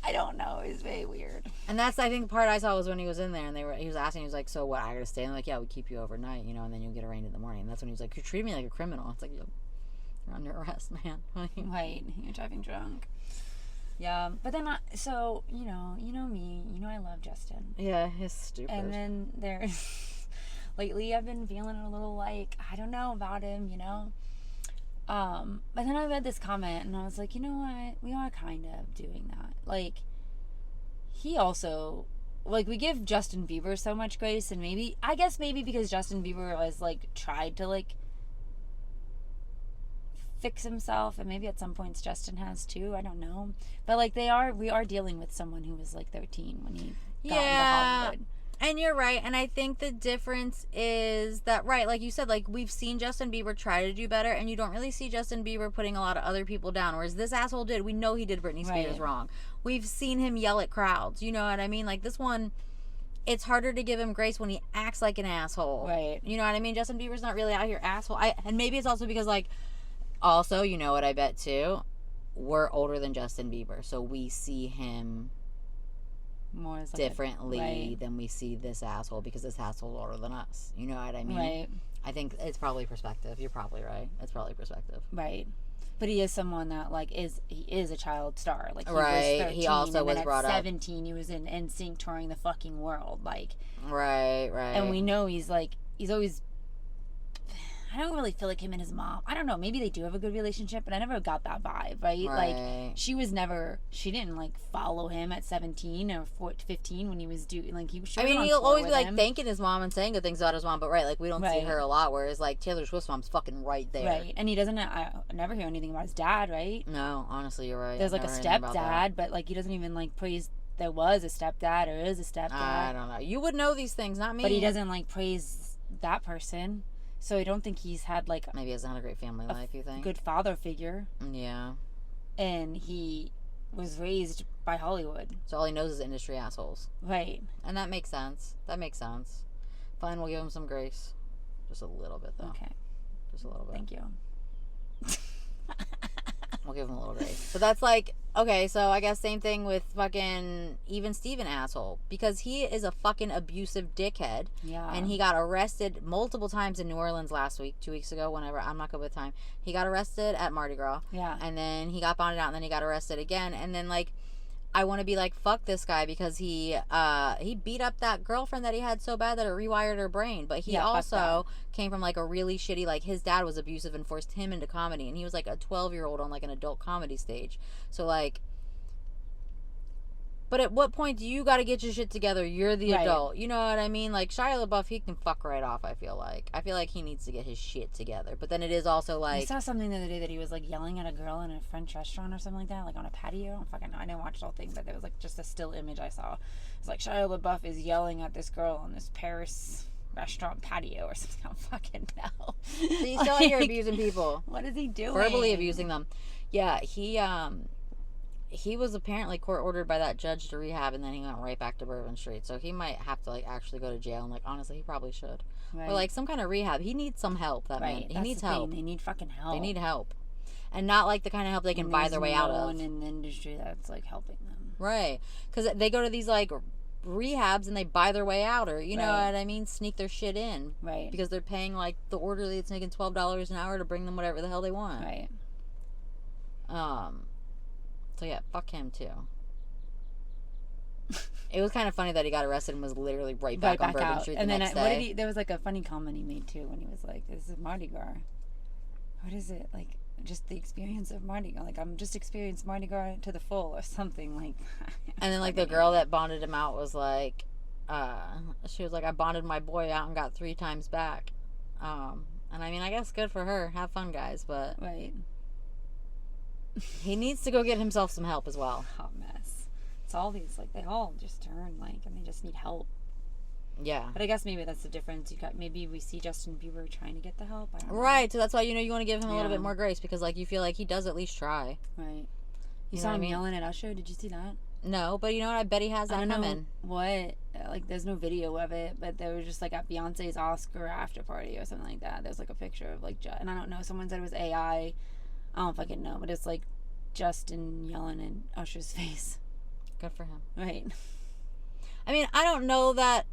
I don't know. It was very weird. And that's, I think, the part I saw was when he was in there and he was asking, he was like, so what, I gotta stay? And they're like, yeah, we keep you overnight, you know, and then you'll get arraigned in the morning. And that's when he was like, you treat me like a criminal. It's like, you're under arrest, man. Right. You're driving drunk. Yeah. But then, so, you know me. You know I love Justin. Yeah, he's stupid. And then there's... Lately, I've been feeling a little like, I don't know about him, you know? But then I read this comment, and I was like, you know what? We are kind of doing that. Like, he also... Like, we give Justin Bieber so much grace, and I guess maybe because Justin Bieber has, like, tried to, like, fix himself, and maybe at some points Justin has, too. I don't know. But, like, we are dealing with someone who was, like, 13 when he got into Hollywood. And you're right, and I think the difference is that, right, like you said, like, we've seen Justin Bieber try to do better, and you don't really see Justin Bieber putting a lot of other people down, whereas this asshole did. We know he did Britney Spears wrong. We've seen him yell at crowds, you know what I mean? Like, this one, it's harder to give him grace when he acts like an asshole. Right. You know what I mean? Justin Bieber's not really out here asshole. And maybe it's also because, like, also, you know what I bet, too? We're older than Justin Bieber, so we see him... more like differently than we see this asshole because this asshole's older than us. You know what I mean? Right. I think it's probably perspective. You're probably right. It's probably perspective. Right. But he is someone that, like, he is a child star. Like, he was 13, he also was brought at up. 17, he was in NSYNC touring the fucking world. Like, right. And we know he's always... I don't really feel like him and his mom. I don't know. Maybe they do have a good relationship, but I never got that vibe, right? Like, she didn't, like, follow him at 17 or 15 when he was doing, like, he'll always be, like, thanking his mom and saying good things about his mom, but, right, like, we don't see her a lot, whereas, like, Taylor Swift's mom's fucking right there. Right. And he doesn't, I never hear anything about his dad, right? No, honestly, you're right. There's, like, a stepdad, but, like, he doesn't even, like, praise there was a stepdad or is a stepdad. I don't know. You would know these things, not me. But he doesn't, like, praise that person. So I don't think he's had, like... Maybe he hasn't had a great family life, you think? Good father figure. Yeah. And he was raised by Hollywood. So all he knows is industry assholes. Right. And that makes sense. Fine, we'll give him some grace. Just a little bit, though. Okay. Just a little bit. Thank you. We'll give him a little grace. So that's like, okay, so I guess same thing with fucking even Steven asshole. Because he is a fucking abusive dickhead. Yeah. And he got arrested multiple times in New Orleans last week, 2 weeks ago, whenever, I'm not good with time. He got arrested at Mardi Gras. Yeah. And then he got bonded out, and then he got arrested again. And then, like, I want to be like, fuck this guy because he beat up that girlfriend that he had so bad that it rewired her brain. But he also came from, like, a really shitty, like, his dad was abusive and forced him into comedy. And he was, like, a 12-year-old on, like, an adult comedy stage. So, like, But at what point do you got to get your shit together? You're the Right. adult. You know what I mean? Like, Shia LaBeouf, he can fuck right off, I feel like. I feel like he needs to get his shit together. But then it is also like... I saw something the other day that he was, like, yelling at a girl in a French restaurant or something like that, like on a patio. I don't fucking know. I didn't watch the whole thing, but there was, like, just a still image I saw. It's like Shia LaBeouf is yelling at this girl on this Paris restaurant patio or something. I don't fucking know. So he's still here abusing people. What is he doing? Verbally abusing them. Yeah, he was apparently court ordered by that judge to rehab, and then he went right back to Bourbon Street. So he might have to, like, actually go to jail. And, like, honestly, he probably should. Right. Or, like, some kind of rehab. He needs some help. That man. He needs help. They need fucking help. They need help, and not like the kind of help they can buy their way out of. There's no one in the industry that's like helping them. Right, because they go to these like rehabs and they buy their way out, or you know what I mean, sneak their shit in. Right. Because they're paying like the orderly that's making $12 an hour to bring them whatever the hell they want. Right. So yeah, fuck him too. It was kind of funny that he got arrested and was literally right back on Bourbon Street the next day. What did he? There was like a funny comment he made too when he was like, "This is Mardi Gras. What is it like? Just the experience of Mardi Gras. Like I'm just experienced Mardi Gras to the full or something like." And then like the girl that bonded him out was like, she was like, "I bonded my boy out and got 3 times back." And I mean, I guess good for her. Have fun, guys. But right. He needs to go get himself some help as well. Hot mess. It's all these, like, they all just turn, like, and they just need help. Yeah. But I guess maybe that's the difference. Maybe we see Justin Bieber trying to get the help. I don't know. Right. So that's why, you want to give him a little bit more grace because, like, you feel like he does at least try. Right. You saw him yelling at Usher? Did you see that? No, but you know what? I bet he has that coming. I don't know what, like, there's no video of it, but there was just, like, at Beyonce's Oscar after party or something like that. There's, like, a picture of, like, and I don't know, someone said it was AI. I don't fucking know, but it's, like, Justin yelling in Usher's face. Good for him. Right. I mean, I don't know that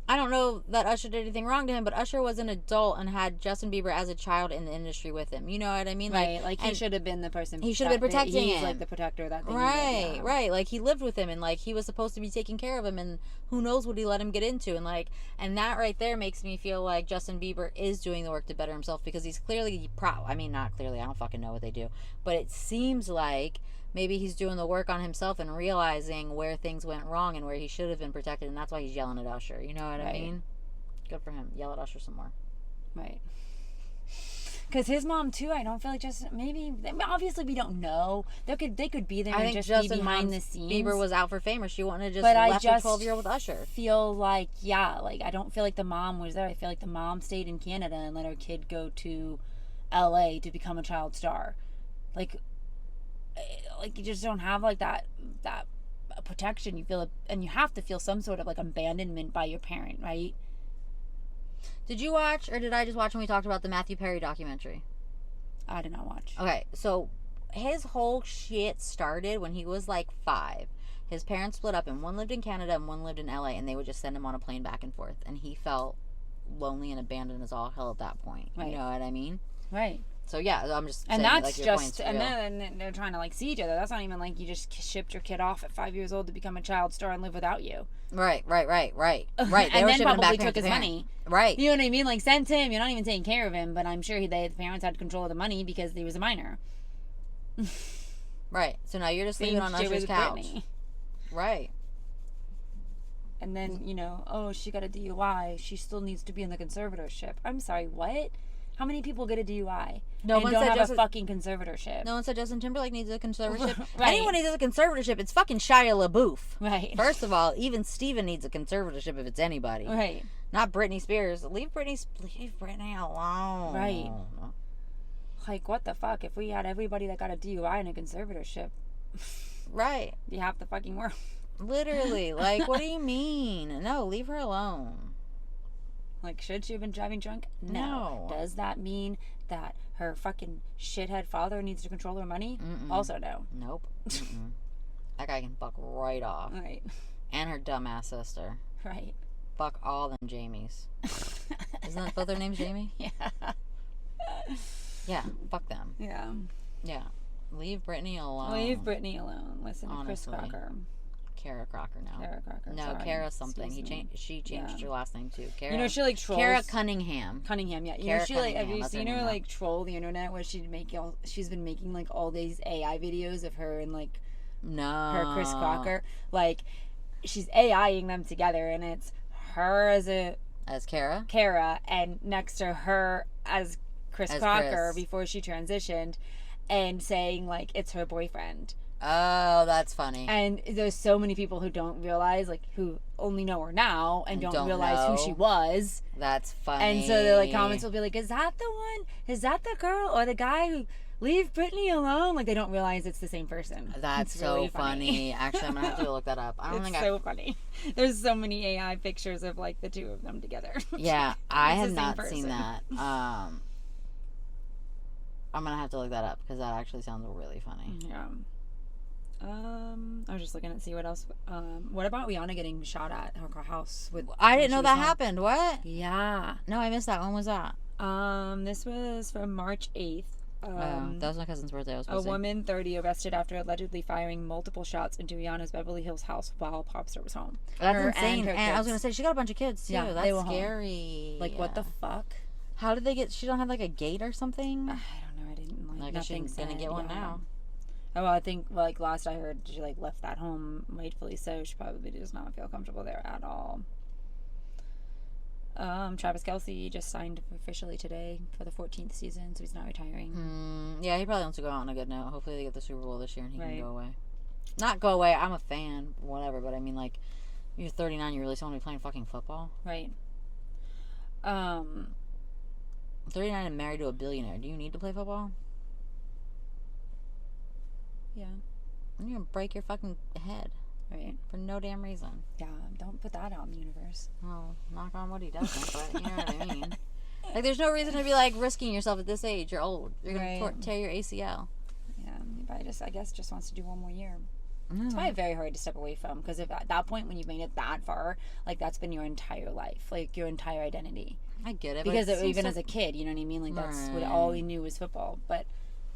Usher did anything wrong to him, but Usher was an adult and had Justin Bieber as a child in the industry with him. You know what I mean? Right. Like he should have been the person. He should have been protecting him. He's like the protector that they needed. Right. Like he lived with him and like he was supposed to be taking care of him and who knows what he let him get into and like and that right there makes me feel like Justin Bieber is doing the work to better himself because he's clearly I mean not clearly, I don't fucking know what they do, but it seems like maybe he's doing the work on himself and realizing where things went wrong and where he should have been protected and that's why he's yelling at Usher. You know what I mean? Good for him. Yell at Usher some more. Right. Because his mom too, I don't feel like obviously we don't know. They could be there and just be behind the scenes. Bieber was out for fame or she wanted to just left her 12-year-old with Usher. Feel like, I don't feel like the mom was there. I feel like the mom stayed in Canada and let her kid go to LA to become a child star. Like you just don't have like that protection. You feel it, and you have to feel some sort of like abandonment by your parent, right? Did you watch, or did I just watch when we talked about the Matthew Perry documentary? I did not watch. Okay, so his whole shit started when he was like 5. His parents split up, and one lived in Canada and one lived in LA, and they would just send him on a plane back and forth. And he felt lonely and abandoned as all hell at that point. Right. You know what I mean? Right. So yeah, I'm just saying, that's like, your just, and then they're trying to like see each other. That's not even like you just shipped your kid off at 5 years old to become a child star and live without you. Right. And then probably took his money. Right. You know what I mean? Like sent him. You're not even taking care of him, but I'm sure the parents had control of the money because he was a minor. Right. So now you're just leaving on Usher's couch. Britney. Right. And then she got a DUI. She still needs to be in the conservatorship. I'm sorry, what? How many people get a DUI? No one don't have a fucking conservatorship. No one said Justin Timberlake needs a conservatorship. Right. Anyone needs a conservatorship. It's fucking Shia LaBeouf. Right. First of all, even Steven needs a conservatorship if it's anybody. Right. Not Britney Spears. Leave Britney alone. Right. Like, what the fuck? If we had everybody that got a DUI in a conservatorship. Right. Be half the fucking world. Literally. Like, what do you mean? No, leave her alone. Like, should she have been driving drunk? No. Does that mean that her fucking shithead father needs to control her money? Mm-mm. Also no. Nope. That guy can fuck right off. Right. And her dumbass sister. Right. Fuck all them Jamies. Isn't that both their names Jamie? Yeah. Yeah, fuck them. Yeah. Yeah. Leave Britney alone. Listen to Chris Crocker. Kara Crocker now. Kara Crocker. No, sorry. Kara something. She changed her last name too. Kara. She like trolls. Kara Cunningham. Yeah. Have you seen her like troll the internet where she's been making like all these AI videos of her and like No. Chris Crocker. Like, she's AIing them together, and it's her as Kara, and next to her as Chris Crocker before she transitioned, and saying, like, it's her boyfriend. Oh, that's funny. And there's so many people who don't realize, like, who only know her now and don't realize who she was. That's funny. And so the, like, comments will be like, is that the one? Is that the girl or the guy who leave Brittany alone? Like, they don't realize it's the same person. That's so really funny. Actually, I'm gonna have to look that up. I don't think so funny. There's so many AI pictures of, like, the two of them together. Yeah, I have not seen that. I'm gonna have to look that up because that actually sounds really funny. Yeah. I was just looking to see what else. What about Rihanna getting shot at her house? I didn't know that happened. What? Yeah. No, I missed that. When was that? This was from March 8th. That was my cousin's birthday. A woman, 30, arrested after allegedly firing multiple shots into Rihanna's Beverly Hills house while Popstar was home. That's insane. And I was gonna say she got a bunch of kids too. Yeah, that's scary. Home. Like, what the fuck? How did they get? She don't have like a gate or something. I don't know. I didn't like. Nothing's gonna get one now. Oh, well, I think, like, last I heard, she, like, left that home, rightfully so. She probably does not feel comfortable there at all. Travis Kelce just signed officially today for the 14th season, so he's not retiring. Yeah, he probably wants to go out on a good note. Hopefully they get the Super Bowl this year and he can go away. Not go away. I'm a fan, whatever, but I mean, like, you're 39, you really still want to be playing fucking football? Right. 39 and married to a billionaire. Do you need to play football? Yeah. And you're gonna break your fucking head. Right. For no damn reason. Yeah, don't put that out in the universe. Well, knock on wood he doesn't, but you know what I mean. Like, there's no reason to be, like, risking yourself at this age. You're old. You're gonna tear your ACL. Yeah, but I guess just wants to do one more year. It's probably very hard to step away from, because if at that point when you've made it that far, like, that's been your entire life, like, your entire identity. I get it. Because even as a kid, you know what I mean? Like, that's what all he knew was football. But,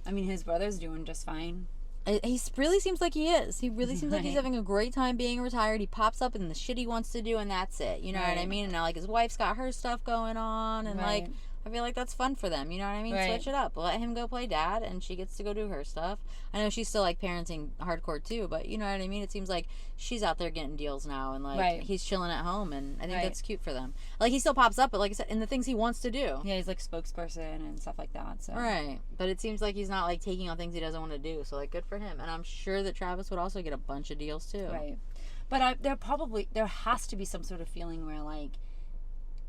I mean, his brother's doing just fine. He really seems like he is. He really seems like he's having a great time being retired. He pops up in the shit he wants to do, and that's it. You know what I mean? And now, like, his wife's got her stuff going on, and like, I feel like that's fun for them. You know what I mean? Switch it up. Let him go play dad, and she gets to go do her stuff. I know she's still, like, parenting hardcore too, but you know what I mean? It seems like she's out there getting deals now, and like he's chilling at home, and I think that's cute for them. Like, he still pops up, but like I said, in the things he wants to do. Yeah, he's like spokesperson and stuff like that. So but it seems like he's not like taking on things he doesn't want to do. So, like, good for him. And I'm sure that Travis would also get a bunch of deals too. But there has to be some sort of feeling where, like,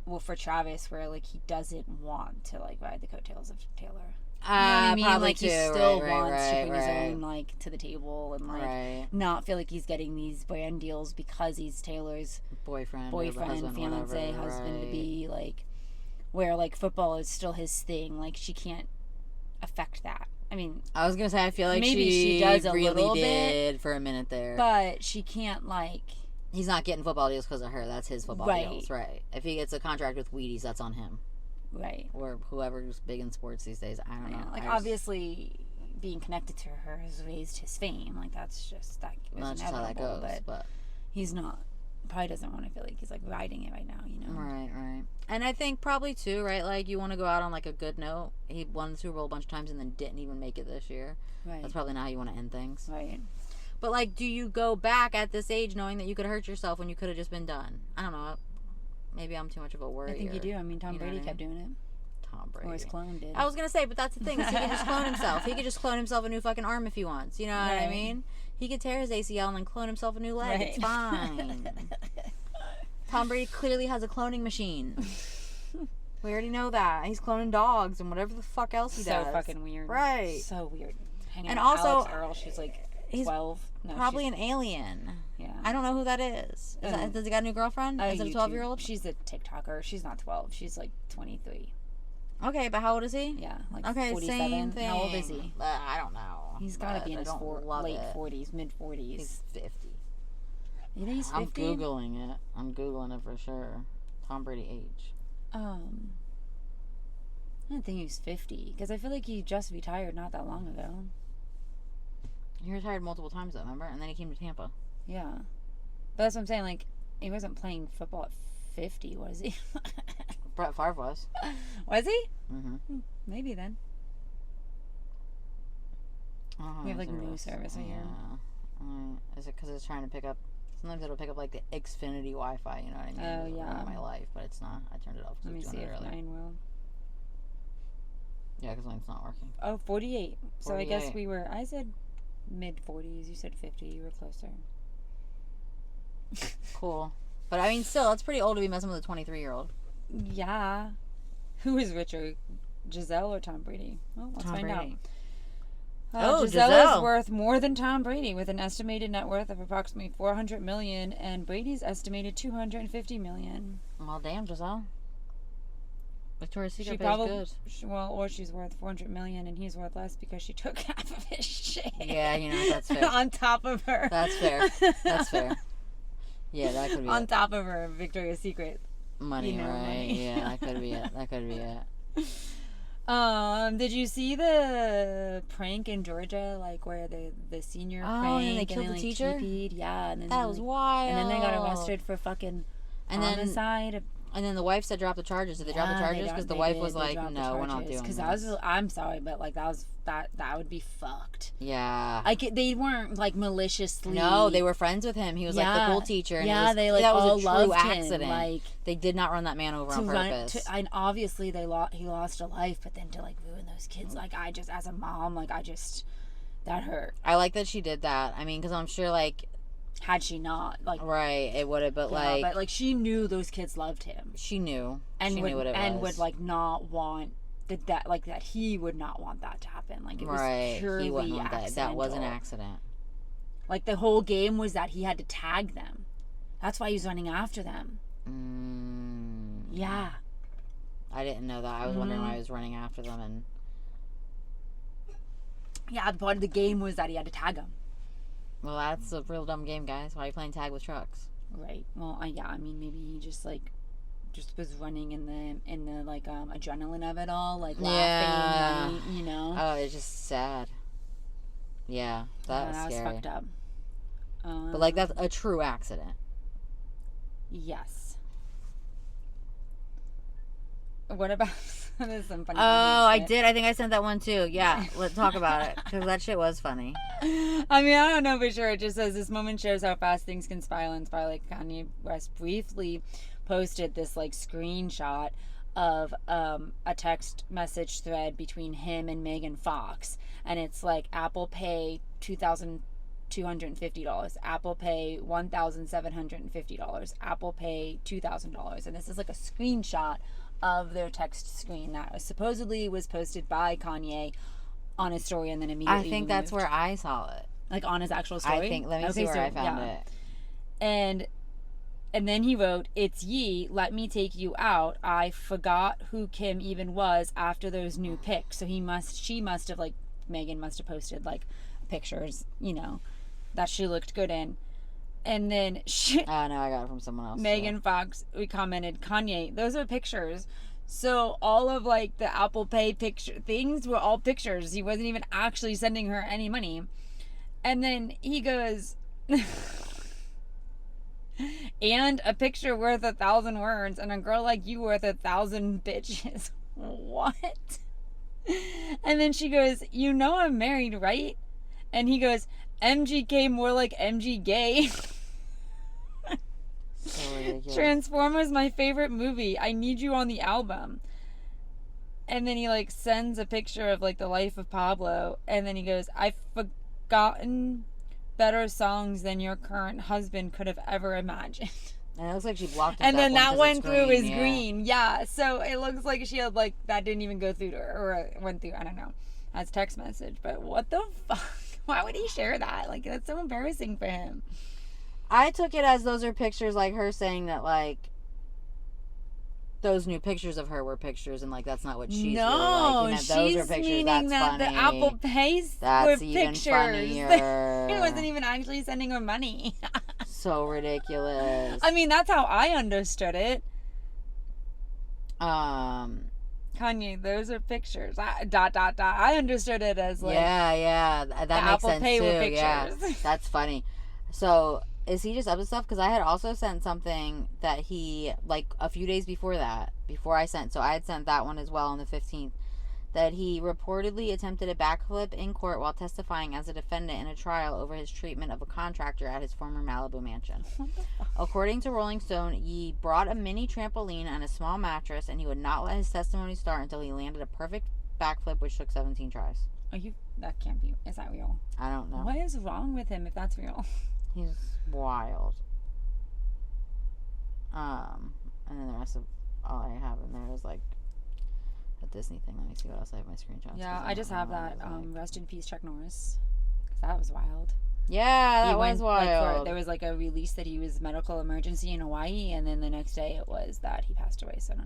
well, for Travis, where, like, he doesn't want to, like, ride the coattails of Taylor. You know what I mean? Probably like, too. He still wants to bring his own, like, to the table and, like, not feel like he's getting these brand deals because he's Taylor's boyfriend, fiance, husband to be, like, where, like, football is still his thing. Like, she can't affect that. I mean, I was gonna say, I feel like maybe she does a really little did bit for a minute there, but she can't, like. He's not getting football deals because of her. That's his football deals, right? If he gets a contract with Wheaties, that's on him, right? Or whoever's big in sports these days. I don't know. Like, obviously, being connected to her has raised his fame. Like, that's just inevitable. How that goes. But he's not. Probably doesn't want to feel like he's, like, riding it right now. You know? Right. And I think probably too, right? Like, you want to go out on, like, a good note. He won the Super Bowl a bunch of times and then didn't even make it this year. Right. That's probably not how you want to end things. Right. But, like, do you go back at this age knowing that you could hurt yourself when you could have just been done? I don't know. Maybe I'm too much of a worrier. I think you do. I mean, Tom Brady kept doing it. Tom Brady. Or his clone did. I was going to say, but that's the thing. Is he could just clone himself. He could just clone himself a new fucking arm if he wants. You know what I mean? He could tear his ACL and then clone himself a new leg. It's fine. Tom Brady clearly has a cloning machine. We already know that. He's cloning dogs and whatever the fuck else he does. So fucking weird. Right. So weird. And also, Alex Earl, she's like 12. No, probably an alien. Yeah. I don't know who that is. Does he got a new girlfriend? Is it a 12-year-old? She's a TikToker. She's not 12. She's like 23. Okay, but how old is he? Yeah, like 47. Same thing. How old is he? I don't know. He's got to be in his late 40s, mid 40s. He's 50. You think he's 50? I'm Googling it. I'm Googling it for sure. Tom Brady age. I don't think he's 50, because I feel like he just retired not that long ago. He retired multiple times, though, remember? And then he came to Tampa. Yeah. But that's what I'm saying, like, he wasn't playing football at 50, was he? Brett Favre was. Was he? Mm-hmm. Maybe then. We have, like, news service right here. Is it because it's trying to pick up? Sometimes it'll pick up like the Xfinity Wi-Fi. You know what I mean? Oh yeah. My life, but it's not. I turned it off. Let me see if mine will. Yeah, because mine's not working. Oh, 48. So I guess I said mid-40s. You said 50. You were closer. Cool. But I mean, still, it's pretty old to be messing with a 23-year-old. Yeah. Who is richer, Giselle or Tom Brady? Well, let's find out. Giselle is worth more than Tom Brady with an estimated net worth of approximately $400 million, and Brady's estimated $250 million. Well, damn, Giselle. Victoria's Secret is good. Or she's worth $400 million, and he's worth less because she took half of his shit. Yeah, that's fair. On top of her. That's fair. That's fair. Yeah, that could be on top of her Victoria's Secret money, right? Money. Yeah, that could be it. That could be it. Did you see the prank in Georgia, like where the senior prank and they killed the teacher? Yeah, and then that was wild. And then they got arrested for fucking homicide. And then the wife said drop the charges. Did they drop the charges? Because the wife was like, no, we're not doing this. Because I'm sorry, but like that would be fucked. Yeah. Like they weren't like maliciously. No, they were friends with him. He was like the cool teacher. And they like that was a true accident. Him. Like they did not run that man over on purpose. And obviously he lost a life, but then to like ruin those kids, like I just as a mom, that hurt. I like that she did that. I mean, because I'm sure like. Had she not, like... Right, it would have, but like, she knew those kids loved him. She knew. And she knew what it was. And would, like, not want... that he would not want that to happen. Like, it was purely he wouldn't want that. That was an accident. Like, the whole game was that he had to tag them. That's why he was running after them. Yeah. I didn't know that. I was wondering why he was running after them, and... Yeah, part of the game was that he had to tag them. Well, that's a real dumb game, guys. Why are you playing tag with trucks? Right. Well, yeah. I mean, maybe he just was running in the like adrenaline of it all, like laughing, you know. Oh, it's just sad. Yeah, that was scary. Fucked up. But like that's a true accident. Yes. What about? There's some funny. Oh, I did. I think I sent that one too. Yeah, let's talk about it because that shit was funny. I mean, I don't know for sure. It just says this moment shows how fast things can spiral and spiral. Like Kanye West briefly posted this like screenshot of a text message thread between him and Megan Fox, and it's like Apple Pay $2,250, Apple Pay $1,750, Apple Pay $2,000, and this is like a screenshot of their text screen that supposedly was posted by Kanye on his story and then immediately I think that's where I saw it. Like on his actual story? I think, let me see where I found it. And then he wrote, "It's ye, let me take you out. I forgot who Kim even was after those new pics." So she must have, like, Megan must have posted, like, pictures, you know, that she looked good in. And then oh no, I got it from someone else. Megan Fox, we commented, "Kanye, those are pictures." So all of like the Apple Pay picture things were all pictures. He wasn't even actually sending her any money. And then he goes, "And a picture worth 1,000 words, and a girl like you worth 1,000 bitches." What? And then she goes, "You know I'm married, right?" And he goes, "MGK more like MG gay." So ridiculous. "Transformers my favorite movie. I need you on the album." And then he like sends a picture of like the life of Pablo, and then he goes, "I've forgotten better songs than your current husband could have ever imagined." And it looks like she blocked it. And then that went through his green. Yeah. So it looks like she had like that didn't even go through to her, or went through, I don't know, as text message. But what the fuck? Why would he share that? Like, that's so embarrassing for him. I took it as those are pictures, like her saying that, like, those new pictures of her were pictures, and like that's not what she's really like. And that those are pictures. Meaning that's that funny. The Apple Pays that's were even pictures. Funnier. He wasn't even actually sending her money. So ridiculous. I mean, that's how I understood it. Kanye, those are pictures. I understood it as like yeah, that makes Apple sense Pay too. with pictures. Yeah, that's funny. So is he just up to stuff? Because I had also sent something that he like a few days before that. Before I sent, so I had sent that one as well on the 15th. that he reportedly attempted a backflip in court while testifying as a defendant in a trial over his treatment of a contractor at his former Malibu mansion. According to Rolling Stone, he brought a mini trampoline and a small mattress, and he would not let his testimony start until he landed a perfect backflip, which took 17 tries. That can't be. Is that real? I don't know. What is wrong with him if that's real? He's wild. And then the rest of all I have in there is like a Disney thing. Let me see what else I have in my screenshots. Yeah, I just have that. Rest in peace, Chuck Norris. Because that was wild. Yeah, that was wild. There was like a release that he was medical emergency in Hawaii, and then the next day it was that he passed away. So I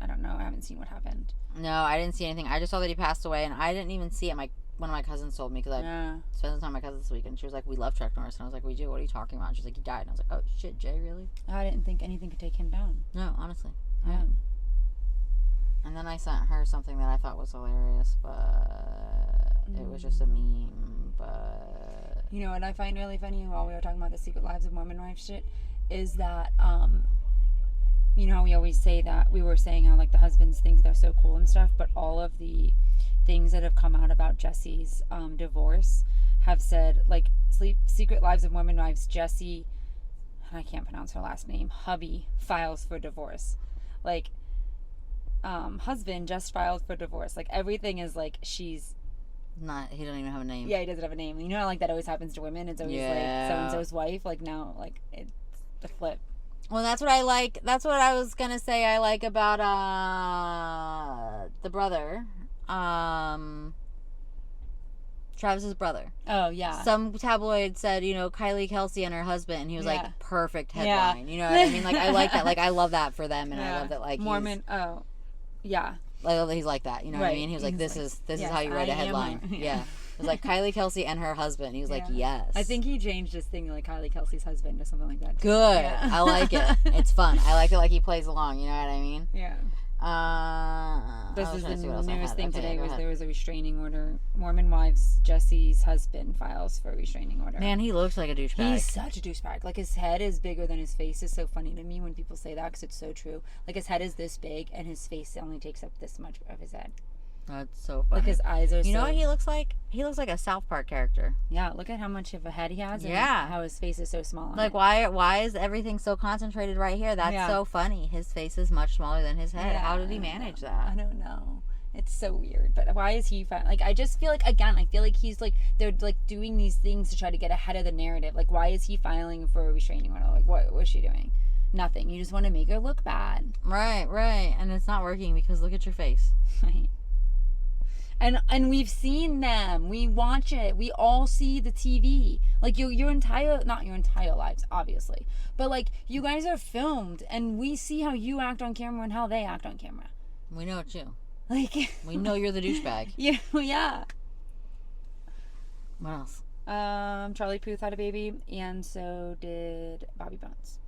don't know. I haven't seen what happened. No, I didn't see anything. I just saw that he passed away, and I didn't even see it. One of my cousins told me, because I spent some time with my cousin this week, and she was like, "We love Chuck Norris," and I was like, "We do. What are you talking about?" And she's like, "He died," and I was like, "Oh shit, Jay, really?" I didn't think anything could take him down. No, honestly. Yeah. And then I sent her something that I thought was hilarious, but it was just a meme. But you know what I find really funny while we were talking about the Secret Lives of Mormon Wives shit is that you know, we always say that we were saying how like the husbands think they're so cool and stuff, but all of the things that have come out about Jesse's divorce have said like Secret Lives of Mormon Wives, Jesse, I can't pronounce her last name, hubby files for divorce. Like husband just filed for divorce. Like everything is like she's not, he doesn't even have a name. Yeah, he doesn't have a name. You know how like that always happens to women? It's always like so and so's wife. Like now like it's the flip. Well, that's what I like. That's what I was gonna say. I like about the brother, Travis's brother. Oh yeah. Some tabloid said, you know, Kylie Kelsey and her husband, and he was like, perfect headline. You know what I mean? Like I like that. Like I love that for them, and I love that like Mormon. Oh, yeah. I love that he's like that. You know what I mean? He was like, this is how you write a headline. Yeah. It was like Kylie Kelsey and her husband. He was like, yes. I think he changed his thing to like Kylie Kelsey's husband or something like that. Good. Yeah. I like it. It's fun. I like it like he plays along. You know what I mean? Yeah. This is the newest thing today was there was a restraining order. Mormon wives, Jesse's husband files for a restraining order. Man, he looks like a douchebag. He's such a douchebag. Like his head is bigger than his face. Is so funny to me when people say that because it's so true. Like his head is this big and his face only takes up this much of his head. That's so funny. Like his eyes are. You know what he looks like? He looks like a South Park character. Yeah, look at how much of a head he has. And how his face is so small. Like why is everything so concentrated right here? That's so funny. His face is much smaller than his head. How did he manage that? I don't know. It's so weird. But why is he like? I just feel like I feel like he's like they're like doing these things to try to get ahead of the narrative. Like why is he filing for a restraining order? Like what was she doing? Nothing. You just want to make her look bad. Right. And it's not working because look at your face. Right. And we've seen them. We watch it. We all see the TV. Like your entire, not your entire lives, obviously, but like you guys are filmed, and we see how you act on camera and how they act on camera. We know it's you. Like we know you're the douchebag. Yeah. What else? Charlie Puth had a baby, and so did Bobby Bones.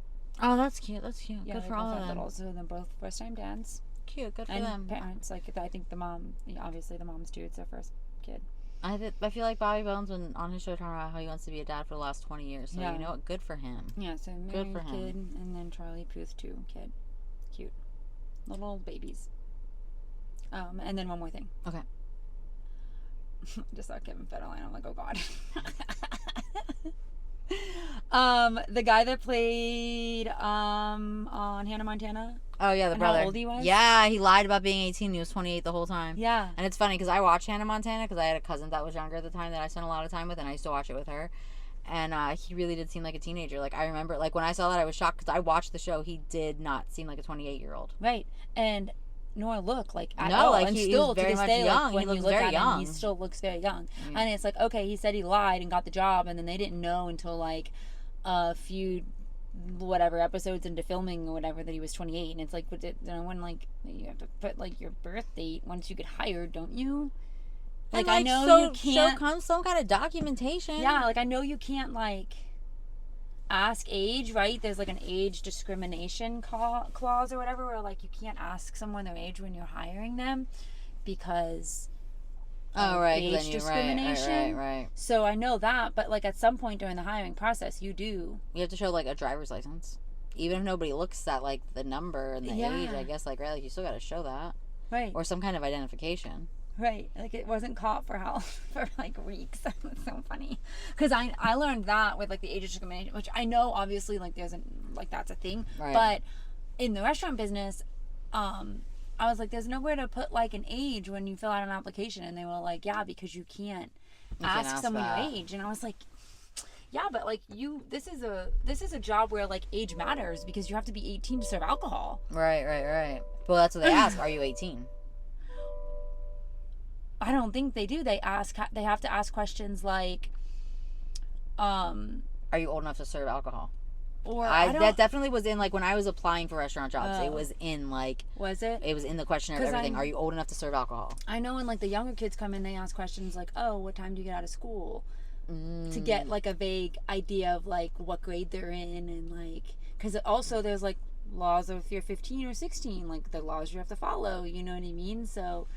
Oh, that's cute. Yeah, good for all of them. Little, so they're both first-time dads. Cute, good for and them. Parents, like I think the mom, obviously the mom's too. It's their first kid. I feel like Bobby Bones, when on his show, talking about how he wants to be a dad for the last 20 years. So you know what? Good for him. Yeah, so married, good for him. Kid, and then Charlie Puth too, kid, cute, little babies. And then one more thing. Okay. Just saw Kevin Federline. I'm like, oh god. The guy that played on Hannah Montana. Oh yeah, the brother. How old he was? Yeah, he lied about being 18. He was 28 the whole time. Yeah. And it's funny because I watched Hannah Montana because I had a cousin that was younger at the time that I spent a lot of time with, and I used to watch it with her. And he really did seem like a teenager. Like I remember, like when I saw that, I was shocked because I watched the show. He did not seem like a 28-year-old. Right. And nor look like at no, all. Like and he still was very to this much day, young. Like, when he looks you look very at young. him, he still looks very young. Mm. And it's like, okay, he said he lied and got the job, and then they didn't know until like a few whatever episodes into filming or whatever that he was 28. And it's like, when like you have to put like your birth date once you get hired, don't you? Like I know you can't. So comes some kind of documentation. Yeah, like I know you can't like ask age, right? There's like an age discrimination clause or whatever, where like you can't ask someone their age when you're hiring them because age discrimination. Right. So I know that, but like at some point during the hiring process, you have to show like a driver's license, even if nobody looks at like the number and the age. I guess like right, like you still got to show that, right? Or some kind of identification. Right. Like, it wasn't caught for like weeks. It's so funny. Because I learned that with, like, the age of discrimination, which I know, obviously, like, that's a thing. Right. But in the restaurant business, I was like, there's nowhere to put, like, an age when you fill out an application. And they were like, yeah, because you can't ask someone your age. And I was like, yeah, but, like, this is a job where, like, age matters because you have to be 18 to serve alcohol. Right. Well, that's what they ask. Are you 18? I don't think they do. They have to ask questions like, are you old enough to serve alcohol? Or that definitely was in, like, when I was applying for restaurant jobs. It was in, like, was it? It was in the questionnaire of everything. Are you old enough to serve alcohol? I know when, like, the younger kids come in, they ask questions like, oh, what time do you get out of school? To get, like, a vague idea of, like, what grade they're in, and, like, because also there's, like, laws of if you're 15 or 16, like, the laws you have to follow, you know what I mean? So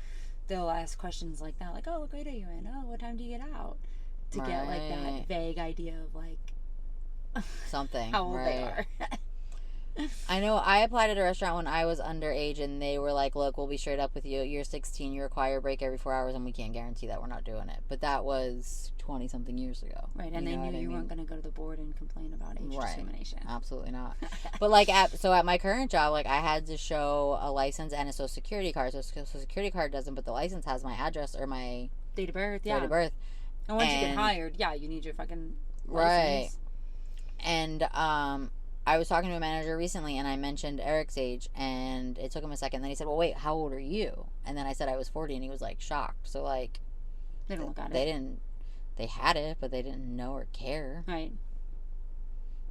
they'll ask questions like that, like, oh, what grade are you in? Oh, what time do you get out? To get, like, that vague idea of, like, something. How old they are. I know I applied at a restaurant when I was underage, and they were like, look, we'll be straight up with you. You're 16, you require a break every 4 hours, and we can't guarantee that we're not doing it. But that was 20-something years ago. Right, and they knew you weren't going to go to the board and complain about age discrimination. Absolutely not. But, like, at my current job, like, I had to show a license and a social security card. So social security card doesn't, but the license has my address or my date of birth, date of birth. And once you get hired, you need your fucking license. Right. And, I was talking to a manager recently, and I mentioned Eric's age, and it took him a second. Then he said, well, wait, how old are you? And then I said I was 40, and he was, like, shocked. So, like, they didn't look at it. They had it, but they didn't know or care. Right.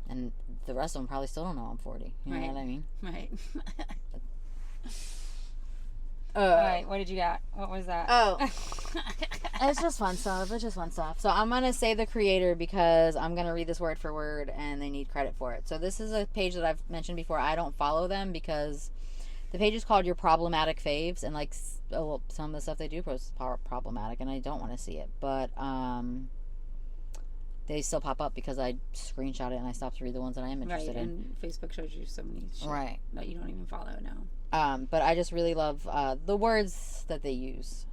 And the rest of them probably still don't know I'm 40. You know what I mean? Right. All right, what did you got? What was that? Oh. It's just fun stuff. So I'm going to say the creator because I'm going to read this word for word and they need credit for it. So this is a page that I've mentioned before. I don't follow them because the page is called Your Problematic Faves. And, like, some of the stuff they do is problematic and I don't want to see it. But they still pop up because I screenshot it and I stopped to read the ones that I am interested in. And Facebook shows you so many shit that you don't even follow now. But I just really love the words that they use.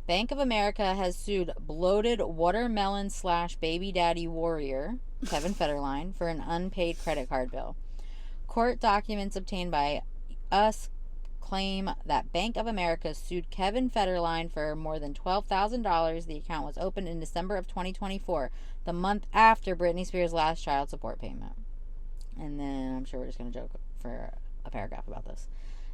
Bank of America has sued bloated watermelon / baby daddy warrior Kevin Federline for an unpaid credit card bill. Court documents obtained by us claim that Bank of America sued Kevin Federline for more than $12,000. The account was opened in December of 2024, the month after Britney Spears' last child support payment. And then I'm sure we're just going to joke for a paragraph about this.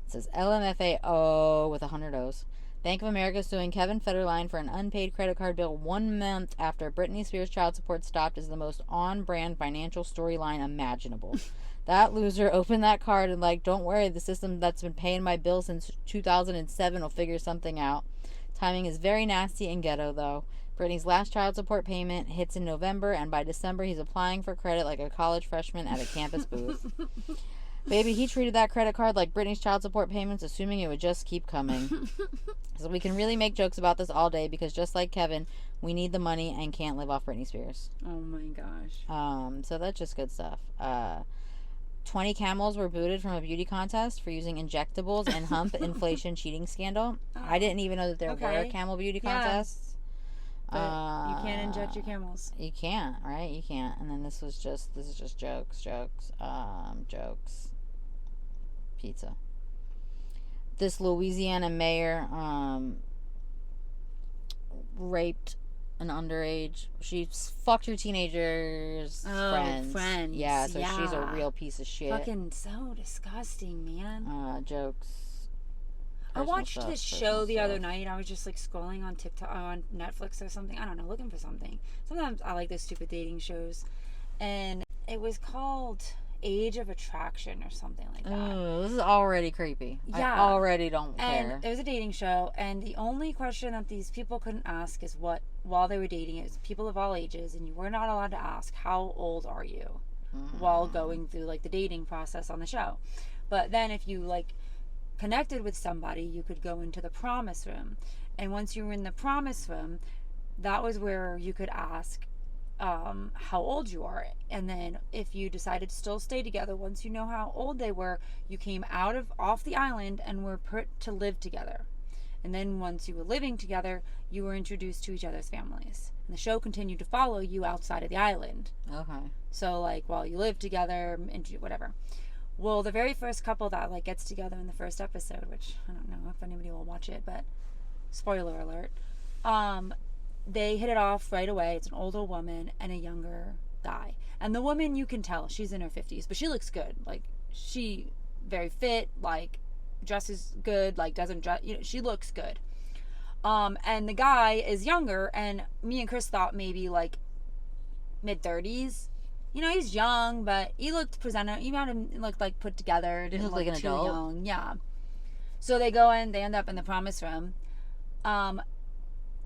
It says LMFAO with 100 O's. Bank of America suing Kevin Federline for an unpaid credit card bill 1 month after Britney Spears' child support stopped is the most on-brand financial storyline imaginable. That loser opened that card and, like, don't worry, the system that's been paying my bill since 2007 will figure something out. Timing is very nasty and ghetto, though. Britney's last child support payment hits in November, and by December he's applying for credit like a college freshman at a campus booth. Baby, he treated that credit card like Britney's child support payments, assuming it would just keep coming. So we can really make jokes about this all day because just like Kevin, we need the money and can't live off Britney Spears. Oh my gosh. So that's just good stuff. 20 camels were booted from a beauty contest for using injectables and hump inflation cheating scandal. I didn't even know that there were camel beauty contests. But you can't inject your camels. You can't, right? You can't. And then this is just jokes. Pizza. This Louisiana mayor raped an underage. She fucked her teenagers' friends. Yeah, so she's a real piece of shit. Fucking so disgusting, man. Jokes. I watched this show the other night. I was just, like, scrolling on TikTok, on Netflix or something. I don't know, looking for something. Sometimes I like those stupid dating shows. And it was called Age of Attraction or something like that. Oh, this is already creepy. Yeah. I already don't care. And it was a dating show, and the only question that these people couldn't ask is what, while they were dating, it was people of all ages, and you were not allowed to ask, how old are you? While going through, like, the dating process on the show. But then if you, like, connected with somebody, you could go into the promise room. And once you were in the promise room, that was where you could ask how old you are. And then if you decided to still stay together, once you know how old they were, you came off the island and were put to live together. And then once you were living together, you were introduced to each other's families. And the show continued to follow you outside of the island. Okay. So, like, while you live together, whatever. Well, the very first couple that, like, gets together in the first episode, which I don't know if anybody will watch it, but spoiler alert, they hit it off right away. It's an older woman and a younger guy. And the woman, you can tell, she's in her 50s, but she looks good. Like, she very fit, like, dresses good, like, doesn't dress, you know, she looks good. And the guy is younger, and me and Chris thought maybe, like, mid-30s. You know, he's young, but he looked presentable. You made him look, like, put together. Didn't look like an adult. Young. Yeah. So they go in, they end up in the promise room.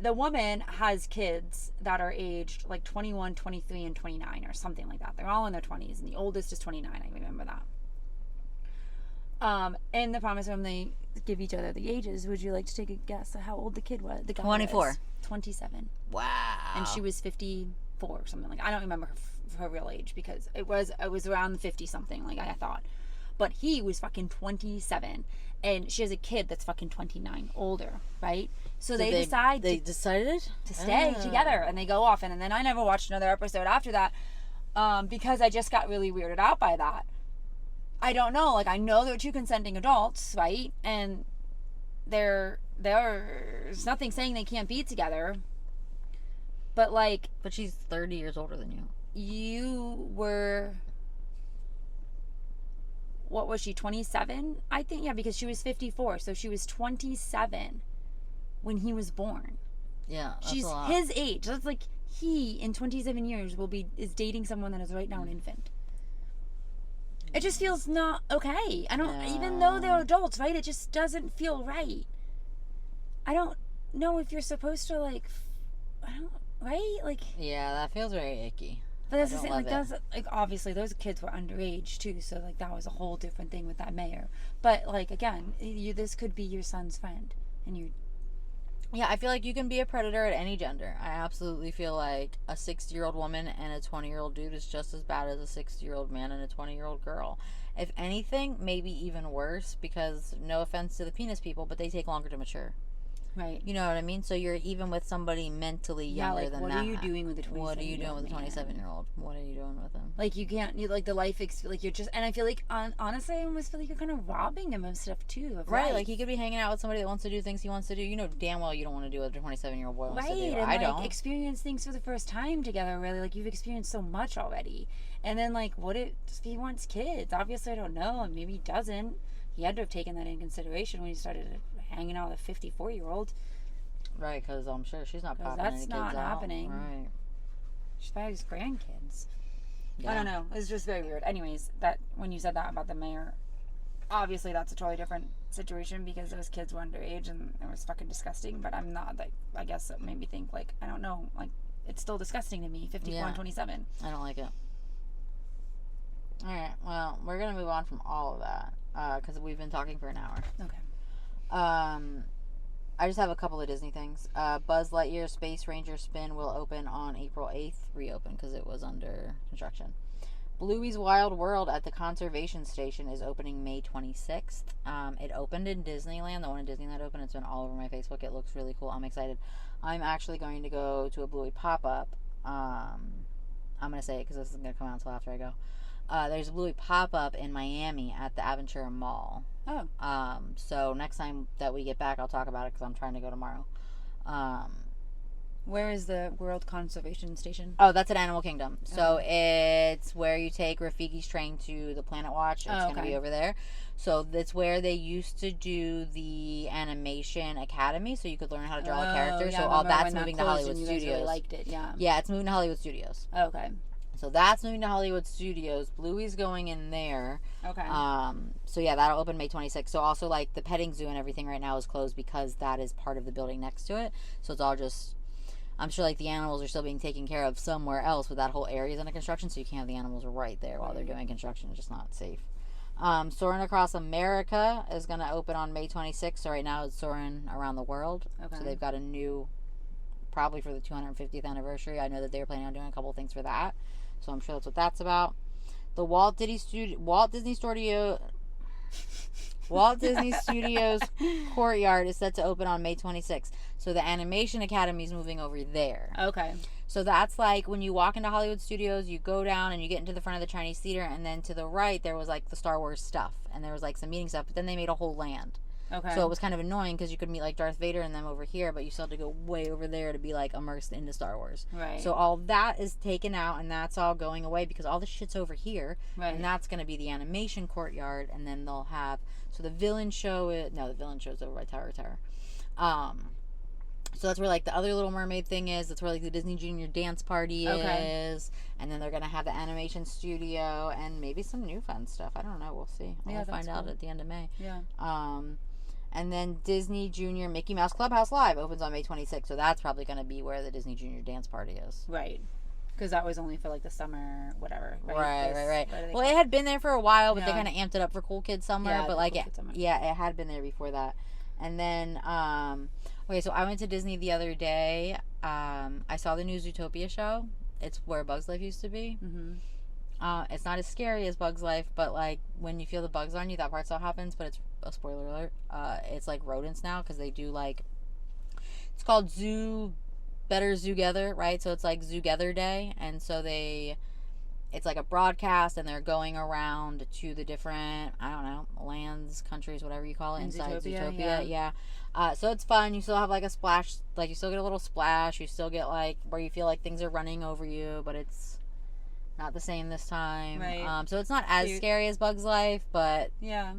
The woman has kids that are aged, like, 21, 23, and 29, or something like that. They're all in their 20s, and the oldest is 29. I remember that. In the promise room, they give each other the ages. Would you like to take a guess at how old the kid was? The guy 24. was 27. Wow. And she was 54 or something like that. I don't remember her real age because it was around 50 something, like I thought. But he was fucking 27, and she has a kid that's fucking 29, older, right? So they decided to stay together, and they go off, and then I never watched another episode after that, because I just got really weirded out by that. I don't know, like, I know they're two consenting adults, right? And there's nothing saying they can't be together, but, like... But she's 30 years older than you. You were... What was she, 27? I think, yeah, because she was 54, so she was 27 when he was born. Yeah, that's she's a lot. His age. That's like he, in 27 years, is dating someone that is right now an infant. It just feels not okay. Even though they're adults, right? It just doesn't feel right. I don't know if you're supposed to, like, right? Like... Yeah, that feels very icky. But that's the thing, like, obviously those kids were underage too, so, like, that was a whole different thing with that mayor. But, like, again, this could be your son's friend, and you... Yeah, I feel like you can be a predator at any gender. I absolutely feel like a 60-year-old woman and a 20-year-old dude is just as bad as a 60-year-old man and a 20-year-old girl. If anything, maybe even worse, because no offense to the penis people, but they take longer to mature. Right. You know what I mean? So you're even with somebody mentally younger than that. What are you doing with a 27-year-old? What are you doing with a 27-year-old? What are you doing with him? Like, you can't, like, the life, like, you're just, and I feel like, honestly, I almost feel like you're kind of robbing him of stuff, too. Right, like, he could be hanging out with somebody that wants to do things he wants to do. You know damn well you don't want to do what a 27-year-old boy wants to do. And, I don't. Experience things for the first time together, really. Like, you've experienced so much already. And then, like, what if he wants kids? Obviously, I don't know, and maybe he doesn't. He had to have taken that into consideration when he started hanging out with a 54-year-old. Right, because I'm sure she's not popping any kids out. That's not happening. Right. She's probably his grandkids. Yeah. I don't know. It's just very weird. Anyways, that when you said that about the mayor, obviously that's a totally different situation because those kids were underage and it was fucking disgusting. But I'm not, like, I guess it made me think, like, I don't know, like, it's still disgusting to me, 54 and 27. I don't like it. All right, well, we're going to move on from all of that because we've been talking for an hour. Okay. I just have a couple of Disney things. Buzz Lightyear Space Ranger Spin will open on April 8th. Reopen because it was under construction. Bluey's Wild World at the Conservation Station is opening May 26th. It opened in Disneyland. The one in Disneyland opened. It's been all over my Facebook. It looks really cool. I'm excited. I'm actually going to go to a Bluey pop-up. I'm going to say it because this isn't going to come out until after I go. There's a Bluey pop-up in Miami at the Aventura Mall. Oh. So next time that we get back, I'll talk about it because I'm trying to go tomorrow. Where is the World Conservation Station? Oh, that's at Animal Kingdom. So it's where you take Rafiki's train to the Planet Watch. It's going to be over there. So that's where they used to do the Animation Academy, so you could learn how to draw a character. Yeah, so all that's moving to Hollywood Studios. Really liked it, yeah. Yeah, it's moving to Hollywood Studios. Okay. So that's moving to Hollywood Studios. Bluey's going in there. Okay. So yeah, that'll open May 26th. So also, like, the petting zoo and everything right now is closed because that is part of the building next to it. So it's all just, I'm sure, like, the animals are still being taken care of somewhere else, but that whole area is under construction, so you can't have the animals right there while they're doing construction. It's just not safe. Soarin' Across America is going to open on May 26th. So right now it's Soarin' Around the World. Okay. So they've got a new, probably for the 250th anniversary. I know that they were planning on doing a couple things for that. So I'm sure that's what that's about. The Walt Disney Studio Walt Disney Studios Courtyard is set to open on May 26th. So the Animation Academy is moving over there. Okay. So that's like when you walk into Hollywood Studios, you go down and you get into the front of the Chinese theater, and then to the right there was like the Star Wars stuff, and there was like some meeting stuff, but then they made a whole land. Okay. So it was kind of annoying because you could meet like Darth Vader and them over here, but you still had to go way over there to be like immersed into Star Wars. Right. So all that is taken out, and that's all going away because all the shit's over here. Right. And that's going to be the animation courtyard, and then they'll have, so the villain show the villain show's over by Tower Tower. So that's where like the other Little Mermaid thing is. That's where like the Disney Junior dance party is. And then they're gonna have the animation studio and maybe some new fun stuff. I don't know. We'll see. We'll find out at the end of May. Yeah. And then Disney Junior Mickey Mouse Clubhouse Live opens on May 26th. So that's probably gonna be where the Disney Junior dance party is. Right. Because that was only for like the summer, whatever. Right. Well, it had been there for a while, but they kind of amped it up for Cool Kids Summer. Yeah, but like, cool it had been there before that. And then, okay, so I went to Disney the other day. I saw the new Zootopia show. It's where Bug's Life used to be. Mm-hmm. It's not as scary as Bug's Life, but like when you feel the bugs on you, that part still happens. But it's a spoiler alert. It's like rodents now because they do like. It's called Better Zoogether, right? So it's like Zoogether Day, and so it's like a broadcast, and they're going around to the different, I don't know, lands, countries, whatever you call it, inside Zootopia. Yeah. So it's fun. You still have like a splash, like you still get a little splash. You still get like where you feel like things are running over you, but it's not the same this time. Right. So it's not as scary as Bug's Life, but yeah,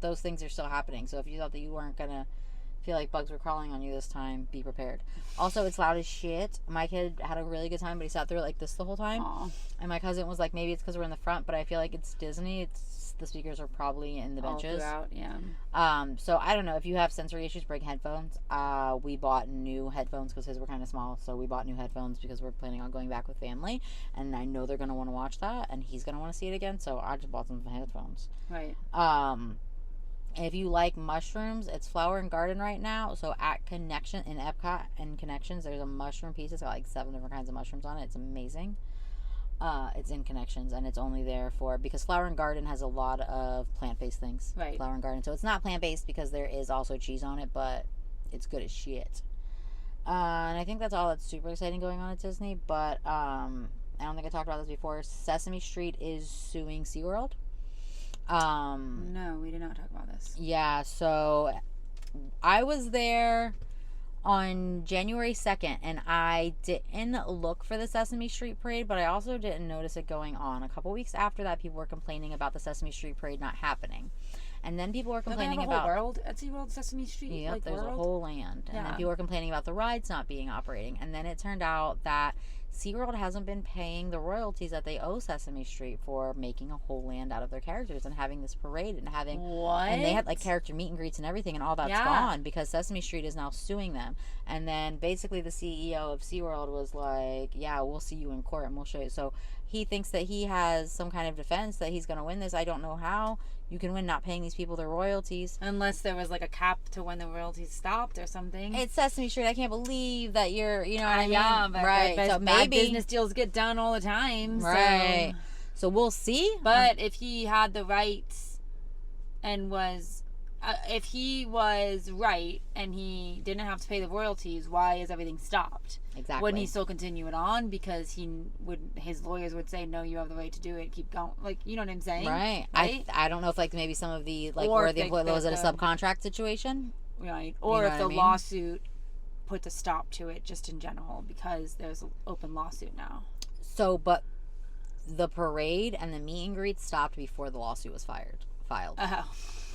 those things are still happening. So if you thought that you weren't gonna feel like bugs were crawling on you this time, be prepared. Also, it's loud as shit. My kid had a really good time, but he sat there like this the whole time. Aww. And my cousin was like, maybe it's because we're in the front, but I feel like it's Disney. The speakers are probably in the benches. All throughout, yeah. So I don't know, if you have sensory issues, bring headphones. We bought new headphones because his were kind of small, so we bought new headphones because we're planning on going back with family, and I know they're going to want to watch that, and he's going to want to see it again, so I just bought some headphones. Right. If you like mushrooms, it's Flower and Garden right now. So at Connection in Epcot and Connections, there's a mushroom piece. It's got like 7 different kinds of mushrooms on it. It's amazing. It's in Connections, and it's only there because Flower and Garden has a lot of plant-based things. Right. Flower and Garden. So it's not plant-based because there is also cheese on it, but it's good as shit. And I think that's all that's super exciting going on at Disney. But I don't think I talked about this before. Sesame Street is suing SeaWorld. No, we did not talk about this. Yeah, so I was there on January 2nd, and I didn't look for the Sesame Street Parade, but I also didn't notice it going on. A couple weeks after that, people were complaining about the Sesame Street Parade not happening. And then people were complaining about... whole world at SeaWorld, Sesame Street? Yep, like there's world? a whole land. And then people were complaining about the rides not being operating. And then it turned out that SeaWorld hasn't been paying the royalties that they owe Sesame Street for making a whole land out of their characters and having this parade and having... What? And they had like character meet and greets and everything, and all that's gone because Sesame Street is now suing them. And then basically the CEO of SeaWorld was like, yeah, we'll see you in court and we'll show you. So he thinks that he has some kind of defense that he's going to win this. I don't know how. You can win not paying these people their royalties. Unless there was like a cap to when the royalties stopped or something. It's Sesame Street. I can't believe that you're, you know what I mean? Yeah, but right. But so maybe maybe business deals get done all the time. Right. So we'll see. But if he had the rights and if he was right and he didn't have to pay the royalties, why is everything stopped? Exactly. Wouldn't he still continue it on because his lawyers would say, no, you have the right to do it, keep going, like, you know what I'm saying? Right. I don't know if like maybe some of the like or where the employee was it a subcontract situation, right? Or if the lawsuit puts a stop to it just in general because there's an open lawsuit now. So, but the parade and the meet and greet stopped before the lawsuit was filed. Oh.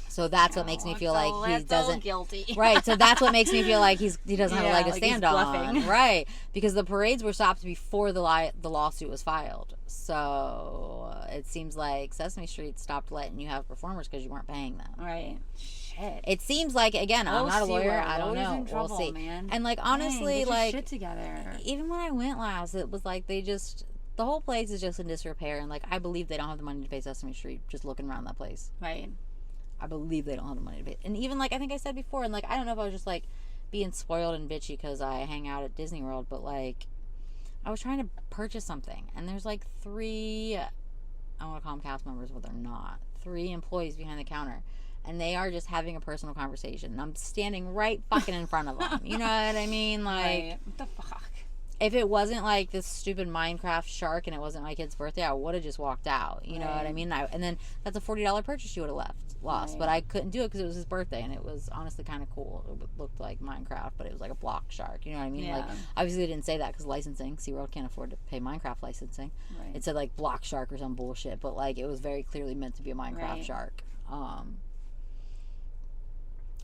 So that's what makes me feel like he doesn't guilty. Right. So that's what makes me feel like he doesn't have a leg to like stand he's on. bluffing. Right. Because the parades were stopped before the lawsuit was filed. So it seems like Sesame Street stopped letting you have performers because you weren't paying them. Right. Shit. It seems like, again, I'm not a lawyer. I don't know. Trouble, we'll see. Man. And like honestly, get your like shit together. Even when I went last, it was like the whole place is just in disrepair, and like I believe they don't have the money to pay Sesame Street just looking around that place. Right. I believe they don't have the money to pay. And even like I think I said before, and like I don't know if I was just like being spoiled and bitchy because I hang out at Disney World, but like I was trying to purchase something, and there's like 3, I want to call them cast members, but they're not, 3 employees behind the counter, and they are just having a personal conversation. And I'm standing right fucking in front of them. You know what I mean? Like, right. What the fuck? If it wasn't like this stupid Minecraft shark and it wasn't my kid's birthday, I would have just walked out. You know what I mean? And then that's a $40 purchase you would have lost. Right. But I couldn't do it because it was his birthday, and it was honestly kind of cool. It looked like Minecraft, but it was like a block shark. You know what I mean? Yeah. Like, obviously, they didn't say that because licensing. SeaWorld can't afford to pay Minecraft licensing. Right. It said like block shark or some bullshit, but like it was very clearly meant to be a Minecraft shark.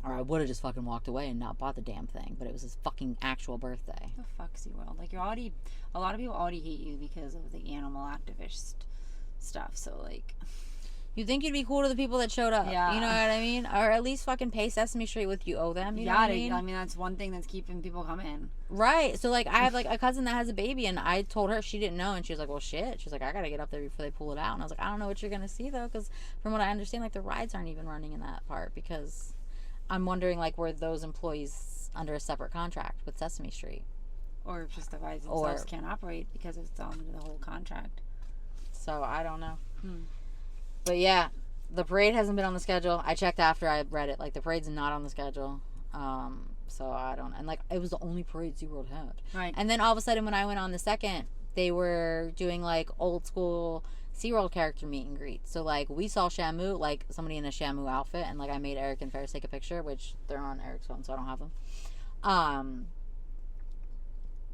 Or I would have just fucking walked away and not bought the damn thing. But it was his fucking actual birthday. The fuck, SeaWorld? Like, a lot of people already hate you because of the animal activist stuff. So, like, you'd think you'd be cool to the people that showed up. Yeah. You know what I mean? Or at least fucking pay Sesame Street with you owe them. You know what I mean? I mean, that's one thing that's keeping people coming. Right. So, like, I have, like, a cousin that has a baby, and I told her she didn't know, and she was like, well, shit. She's like, I gotta get up there before they pull it out. And I was like, I don't know what you're gonna see, though, because from what I understand, like, the rides aren't even running in that part, because I'm wondering, like, were those employees under a separate contract with Sesame Street? Or if just the rides themselves can't operate because it's under the whole contract. So, I don't know. But, yeah, the parade hasn't been on the schedule. I checked after I read it. Like, the parade's not on the schedule. So, I don't... And, like, it was the only parade SeaWorld had. Right. And then, all of a sudden, when I went on the second, they were doing, like, old school SeaWorld character meet and greet. So, like, we saw Shamu, like, somebody in a Shamu outfit, and, like, I made Eric and Ferris take a picture, which they're on Eric's phone, so I don't have them.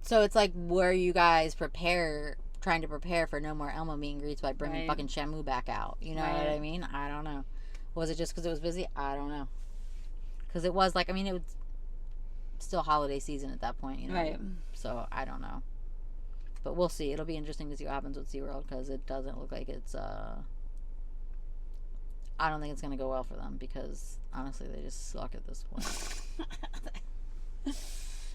So it's like, were you guys trying to prepare for no more Elmo meet and greets by bringing fucking Shamu back out? You know what I mean? I don't know. Was it just because it was busy? I don't know. Because it was, like, I mean, it was still holiday season at that point, you know? Right. So, I don't know. But we'll see. It'll be interesting to see what happens with SeaWorld, because it doesn't look like it's, I don't think it's going to go well for them, because, honestly, they just suck at this point.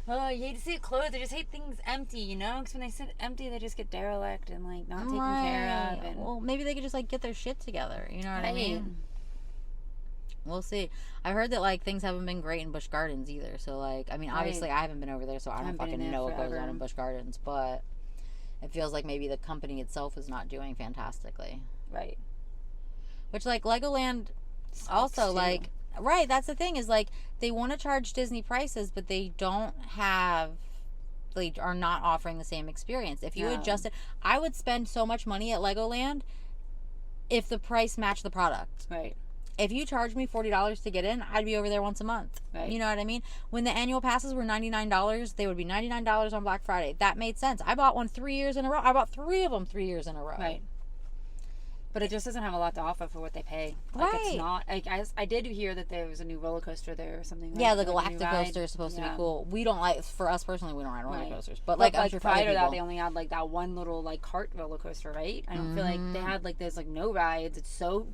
Oh, you hate to see it closed. I just hate things empty, you know? Because when they sit empty, they just get derelict and, like, not taken care of. And... Well, maybe they could just, like, get their shit together. You know what I mean? We'll see. I heard that, like, things haven't been great in Busch Gardens either. So, like, I mean, obviously, I haven't been over there, so I don't fucking know what goes on in Busch Gardens. But it feels like maybe the company itself is not doing fantastically. Right. Which, like, Legoland also, like... Right, that's the thing, is, like, they want to charge Disney prices, but they don't have... They are not offering the same experience. If you adjusted... I would spend so much money at Legoland if the price matched the product. Right. If you charged me $40 to get in, I'd be over there once a month. Right. You know what I mean? When the annual passes were $99, they would be $99 on Black Friday. That made sense. I bought one 3 years in a row. I bought 3 of them 3 years in a row. Right. But it just doesn't have a lot to offer for what they pay. Like, it's not... Like, I did hear that there was a new roller coaster there or something. Right? Yeah, the Galactic coaster is supposed to be cool. We don't like... For us personally, we don't ride roller coasters. But, like, I'm sure for other people... prior to that, they only had, like, that one little, like, cart roller coaster, right? I don't feel like they had, like, there's, like, no rides. It's so,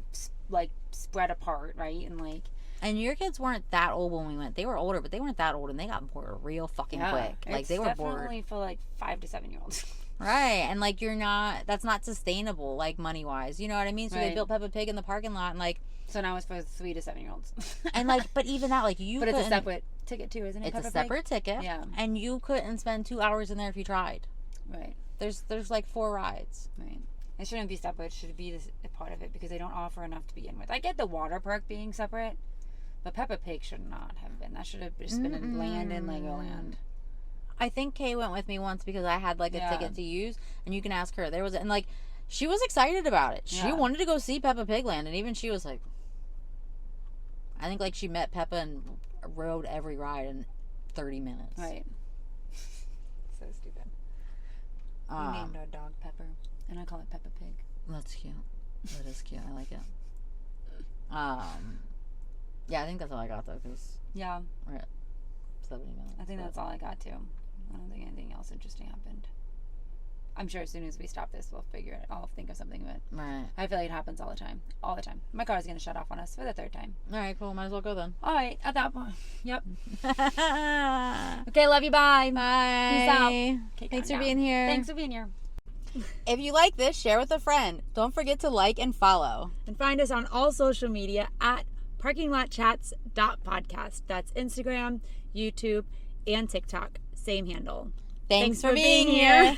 like, spread apart, right? And, like... And your kids weren't that old when we went. They were older, but they weren't that old, and they got bored real fucking quick. Like, they were bored. It's definitely for, like, 5 to 7-year-olds. Right, and, like, that's not sustainable, like, money-wise. You know what I mean? So they built Peppa Pig in the parking lot, and, like... So now it's for 3 to 7-year-olds. And, like, but even that, like, But it's a separate ticket, too, isn't it? It's a separate ticket. Yeah. And you couldn't spend 2 hours in there if you tried. Right. There's like 4 rides. Right. It shouldn't be separate. It should be a part of it, because they don't offer enough to begin with. I get the water park being separate, but Peppa Pig should not have been. That should have just been in Land in Legoland. I think Kay went with me once because I had, like, a ticket to use, and you can ask her. There was, and, like, she was excited about it. She wanted to go see Peppa Pig Land, and even she was like, I think, like, she met Peppa and rode every ride in 30 minutes. Right. So stupid. We named our dog Pepper, and I call it Peppa Pig. That's cute. That is cute. I like it. Yeah, I think that's all I got, though, because we're at 70 minutes. I think that's all I got, too. I don't think anything else interesting happened. I'm sure as soon as we stop this, we'll figure it. I'll think of something, but I feel like it happens all the time. All the time. My car is going to shut off on us for the 3rd time. All right, cool. Might as well go then. All right, at that point. Yep. Okay, love you. Bye. Bye. Peace out. Okay, Thanks for being here. Thanks for being here. If you like this, share with a friend. Don't forget to like and follow. And find us on all social media at parkinglotchats.podcast. That's Instagram, YouTube, and TikTok. Same handle. Thanks for being here.